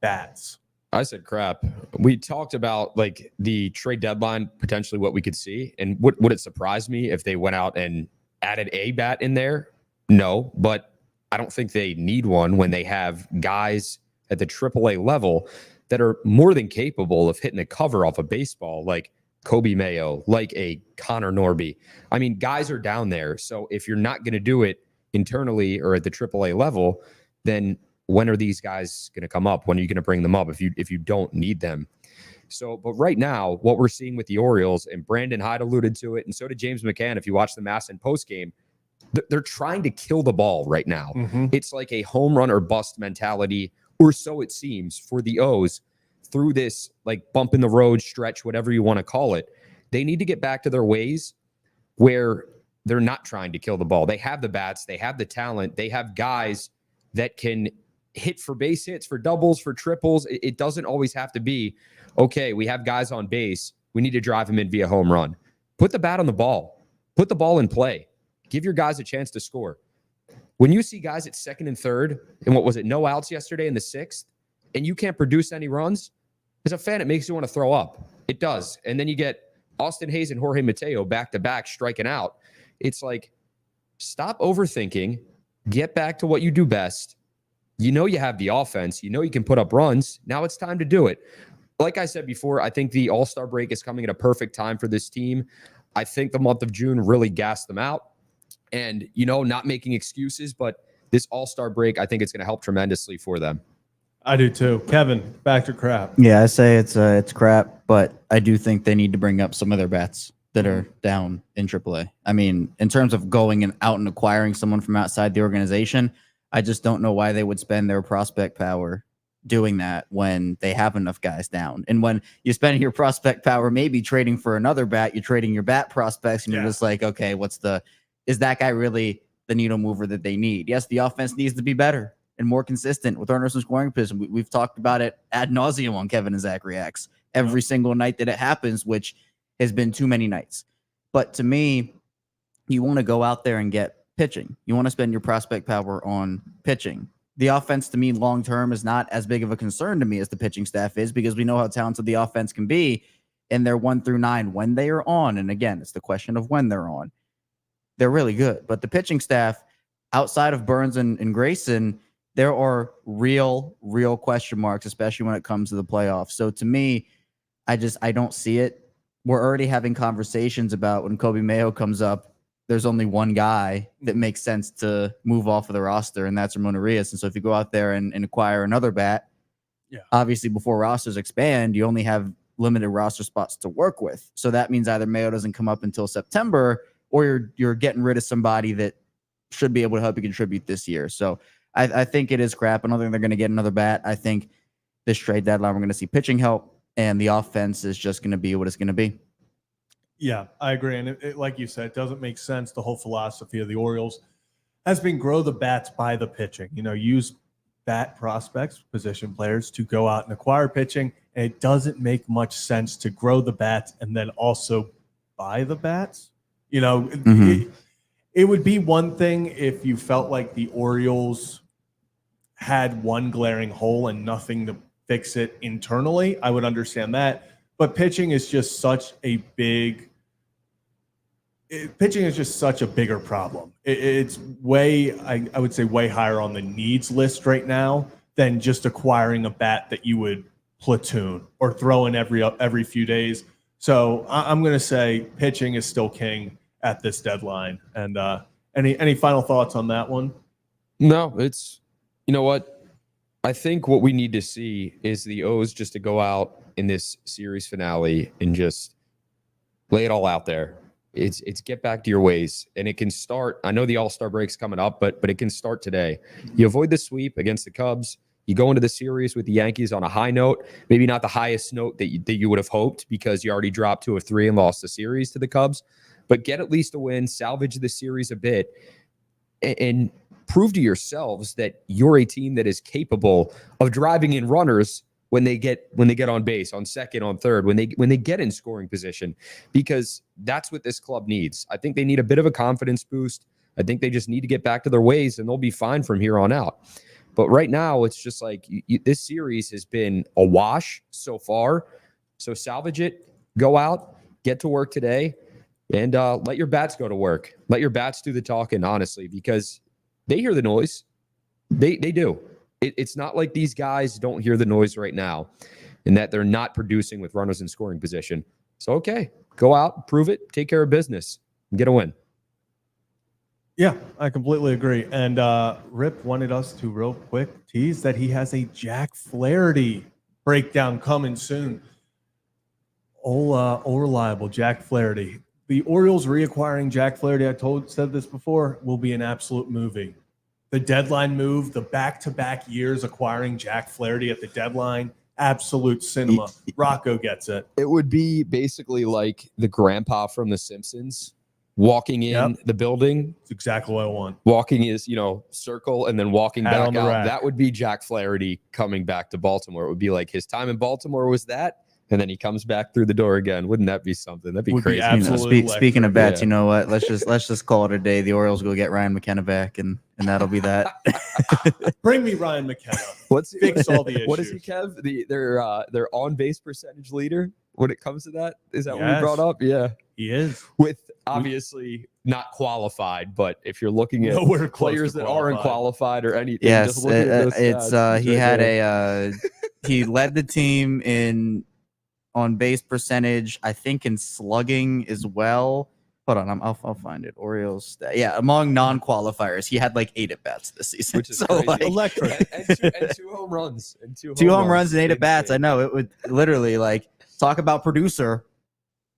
bats. I said crap. We talked about like the trade deadline, potentially what we could see. And would it surprise me if they went out and added a bat in there? No, but I don't think they need one when they have guys at the AAA level that are more than capable of hitting a cover off a baseball, like Kobe Mayo, like a Connor Norby. I mean, guys are down there. So if you're not going to do it internally or at the AAA level, then when are these guys going to come up? When are you going to bring them up if you don't need them? So, but right now, what we're seeing with the Orioles, and Brandon Hyde alluded to it, and so did James McCann, if you watch the Masson post game, they're trying to kill the ball right now. It's like a home run or bust mentality, or so it seems, for the O's through this like bump in the road stretch, whatever you want to call it. They need to get back to their ways where they're not trying to kill the ball. They have the bats, they have the talent, they have guys that can hit for base hits, for doubles, for triples. It doesn't always have to be, okay, we have guys on base, we need to drive them in via home run. Put the bat on the ball. Put the ball in play. Give your guys a chance to score. When you see guys at second and third, and what was it, no outs yesterday in the sixth, and you can't produce any runs, as a fan, it makes you want to throw up. It does. And then you get Austin Hayes and Jorge Mateo back-to-back striking out. It's like, stop overthinking. Get back to what you do best. You know you have the offense. You know you can put up runs. Now it's time to do it. Like I said before, I think the All-Star break is coming at a perfect time for this team. I think the month of June really gassed them out. And, not making excuses, but this All-Star break, I think it's going to help tremendously for them. I do too. Kevin, back to crap. Yeah, I say it's crap, but I do think they need to bring up some of their bats that are down in AAA. I mean, in terms of going and out and acquiring someone from outside the organization, I just don't know why they would spend their prospect power doing that when they have enough guys down. And when you're spending your prospect power maybe trading for another bat, you're trading your bat prospects, and you're just like, okay, is that guy really the needle mover that they need? Yes, the offense needs to be better and more consistent with runners in scoring position. We've talked about it ad nauseum on Kevin and Zach Reacts every single night that it happens, which has been too many nights. But to me, you want to go out there and get pitching. You want to spend your prospect power on pitching. The offense, to me, long-term is not as big of a concern to me as the pitching staff is, because we know how talented the offense can be in their 1 through 9 when they are on. And again, it's the question of when they're on. They're really good. But the pitching staff, outside of Burns and Grayson, there are real question marks, especially when it comes to the playoffs. So to me, I don't see it. We're already having conversations about when Kobe Mayo comes up, there's only one guy that makes sense to move off of the roster, and that's Ramon Arias. And so if you go out there and acquire another bat, obviously before rosters expand, you only have limited roster spots to work with. So that means either Mayo doesn't come up until September, or you're getting rid of somebody that should be able to help you contribute this year. So I think it is crap. I don't think they're going to get another bat. I think this trade deadline, we're going to see pitching help, and the offense is just going to be what it's going to be. Yeah, I agree. And like you said, it doesn't make sense. The whole philosophy of the Orioles has been grow the bats by the pitching. Use bat prospects, position players, to go out and acquire pitching. And it doesn't make much sense to grow the bats and then also buy the bats. It would be one thing if you felt like the Orioles had one glaring hole and nothing to fix it internally. I would understand that. But pitching is just such a bigger problem. It's way, I would say, way higher on the needs list right now than just acquiring a bat that you would platoon or throw in every few days. So I'm going to say pitching is still king at this deadline. And any final thoughts on that one? No, you know what? I think what we need to see is the O's just to go out in this series finale and just lay it all out there. It's get back to your ways, and it can start. I know the All-Star break's coming up, but it can start today. You avoid the sweep against the Cubs. You go into the series with the Yankees on a high note, maybe not the highest note that you would have hoped, because you already dropped 2 of 3 and lost the series to the Cubs. But get at least a win, salvage the series a bit, and prove to yourselves that you're a team that is capable of driving in runners when they get on base, on second, on third, when they get in scoring position, because that's what this club needs. I think they need a bit of a confidence boost. I think they just need to get back to their ways, and they'll be fine from here on out. But right now, it's just like this series has been a wash so far. So salvage it, go out, get to work today, and let your bats go to work. Let your bats do the talking, honestly, because they hear the noise. They do. It's not like these guys don't hear the noise right now and that they're not producing with runners in scoring position. So, okay, go out, prove it, take care of business, and get a win. Yeah, I completely agree. And Rip wanted us to real quick tease that he has a Jack Flaherty breakdown coming soon. Old reliable Jack Flaherty. The Orioles reacquiring Jack Flaherty, said this before, will be an absolute movie. The deadline move, the back-to-back years acquiring Jack Flaherty at the deadline, absolute cinema. Rocco gets it. It would be basically like the grandpa from The Simpsons walking in the building. It's exactly what I want. Walking is, circle and then walking Hat on back the out. rack. That would be Jack Flaherty coming back to Baltimore. It would be like his time in Baltimore was that, and then he comes back through the door again. Wouldn't that be something? That'd be Would be crazy. absolutely Speaking of bets, Yeah. you know what? Let's just call it a day. The Orioles go get Ryan McKenna back, and that'll be that. Bring me Ryan McKenna. What's Fix all the issues. What is he, Kev? Their on base percentage leader when it comes to that? Is that what we Yes. brought up? Yeah. He is. With obviously not qualified, but if you're looking at Nowhere close players to that aren't qualified or anything, Yes, just looking at those it's stats, he right had there. he led the team in on base percentage, I think in slugging as well. Hold on, I'll find it. Orioles, among non-qualifiers, he had like 8 at bats this season, Which is so crazy. like Electric. and two home runs. And two home runs and 8 Big at bats. shit. I know it would literally like talk about producer.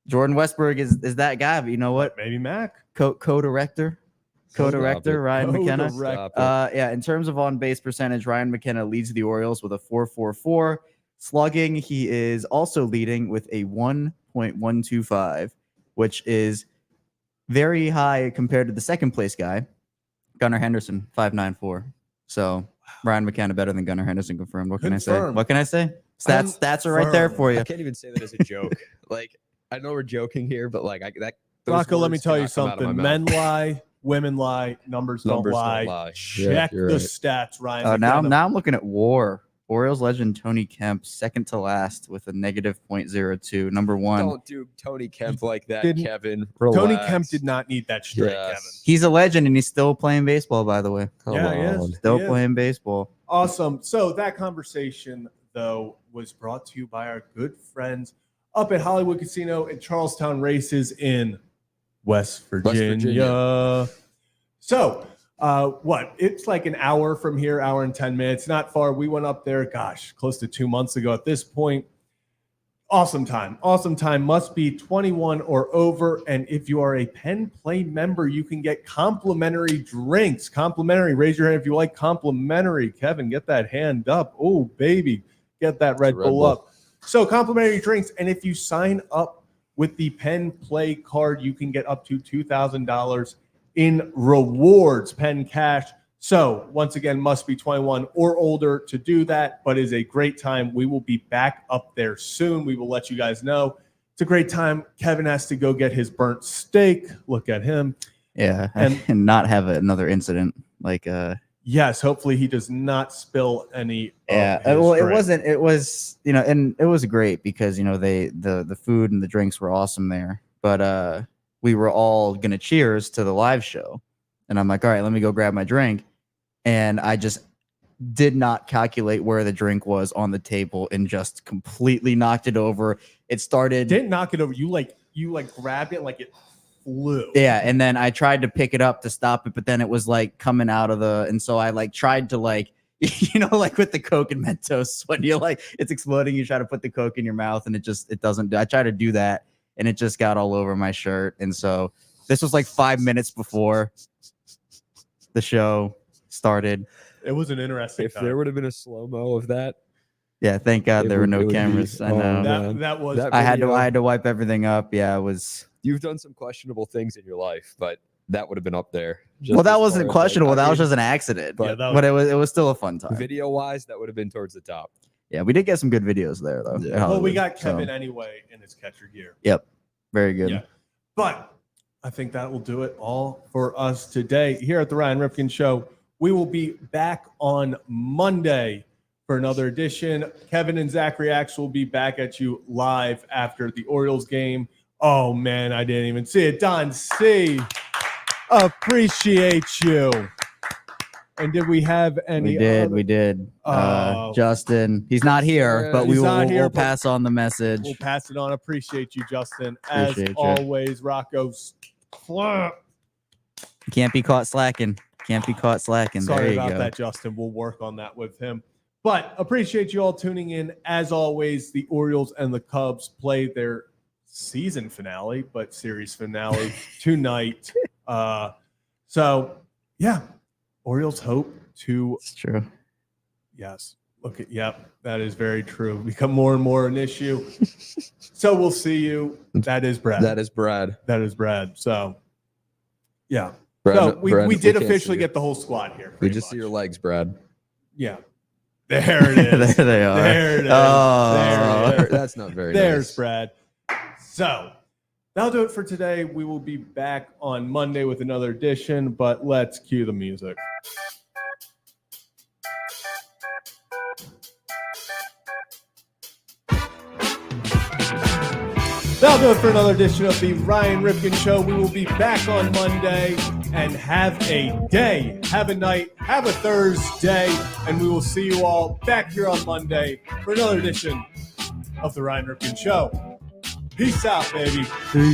Jordan Westberg is that guy, but you know what? Maybe Mac. Co-director Stop it. Ryan McKenna. Co-director. Stop it. In terms of on base percentage, Ryan McKenna leads the Orioles with a 4.44. Slugging, he is also leading with a 1.125, which is very high compared to the second place guy, Gunnar Henderson, 5.94. So Ryan McKenna better than Gunnar Henderson confirmed. What can I say? Confirmed. What can I say? Stats are right there for I you. can't even say that as a joke. Like, I know we're joking here, but like those Rocco, let me words tell you cannot come out of my something. mouth. Men lie, women lie, numbers don't Numbers don't lie. lie. Yeah, Check the you're right. stats, Ryan. Now McKenna. I'm looking at WAR. Orioles legend Tony Kemp, second to last with a negative .02. Number one. Don't do Tony Kemp like that, Didn't- Kevin. Tony Relax. Kemp did not need that straight, Yes. He's a legend and he's still playing baseball, by the way. Come Yeah, he is. on. Still He is. playing baseball. Kevin. Awesome. So that conversation, though, was brought to you by our good friends up at Hollywood Casino and Charlestown Races in West Virginia. So, it's like an hour from here, hour and 10 minutes. Not far. We went up there, close to 2 months ago at this point. Awesome time. Awesome time. Must be 21 or over. And if you are a Penn Play member, you can get complimentary drinks. Complimentary. Raise your hand if you like complimentary. Kevin, get that hand up. Oh, baby. Get that Red Red Bull Bull. up. So complimentary drinks. And if you sign up with the Penn Play card, you can get up to $2,000 in rewards, Penn Cash. So once again, must be 21 or older to do that, but is a great time. We will be back up there soon. We will let you guys know. It's a great time. Kevin has to go get his burnt steak. Look at him. Yeah. And- And not have another incident. Like Yes, hopefully he does not spill any. yeah. Of his Well, drink. it was, and it was great because the food and the drinks were awesome there. But we were all gonna cheers to the live show. And I'm like, all right, let me go grab my drink. And I just did not calculate where the drink was on the table and just completely knocked it over. It started. Didn't knock it over. You grabbed it like it flew. Yeah, and then I tried to pick it up to stop it, but then it was like coming out of and so I like tried to like like with the Coke and Mentos when you like it's exploding, you try to put the Coke in your mouth and it doesn't. I try to do that and it just got all over my shirt. And so this was like 5 minutes before the show started. It was an interesting If time. there would have been a slow-mo of that, Yeah, thank God It there were would- it no would be- cameras. I oh, know. man. that was That- I had video- to wipe everything up. Yeah, it was. you've done some questionable things in your life, but that would have been up there. Just Well, that as wasn't far as, like, questionable. I That was mean, just an accident. but- Yeah, that But it was still a fun time. video-wise, that would have been towards the top. Yeah, we did get some good videos there though. Yeah. at well, we Hollywood, got so, Kevin anyway in his catcher gear. very good. Yeah. But I think that will do it all for us today here at the Ryan Ripken Show. We will be back on Monday for another edition. Kevin and Zach Reacts will be back at you live after the Orioles game. Oh, man, I didn't even see it. Don C., appreciate you. And did we have any? We did. Oh. Justin, he's not here, but He's we will not here, we'll but pass on the message. We'll pass it on. Appreciate you, Justin. As Appreciate you. always, Rocco's. Can't be caught slacking. Can't be caught slacking. There Sorry you about go. that, Justin. We'll work on that with him. But appreciate you all tuning in. As always, the Orioles and the Cubs play their season finale, but series finale tonight. So yeah, Orioles hope to. It's true. Yes. Yep, that is very true. Become more and more an issue. So we'll see you. That is Brad. That is Brad. That is Brad. So yeah. Brad, So we did can't officially see get the whole squad here. We pretty just see much. your legs, Brad. Yeah. There it is. There they are. There it is. Oh. There it is. That's not very There's nice. Brad. So that'll do it for today. We will be back on Monday with another edition, but let's cue the music. That'll do it for another edition of the Ryan Ripken Show. We will be back on Monday, and have a day, have a night, have a Thursday, and we will see you all back here on Monday for another edition of the Ryan Ripken Show. Peace out, baby. Peace.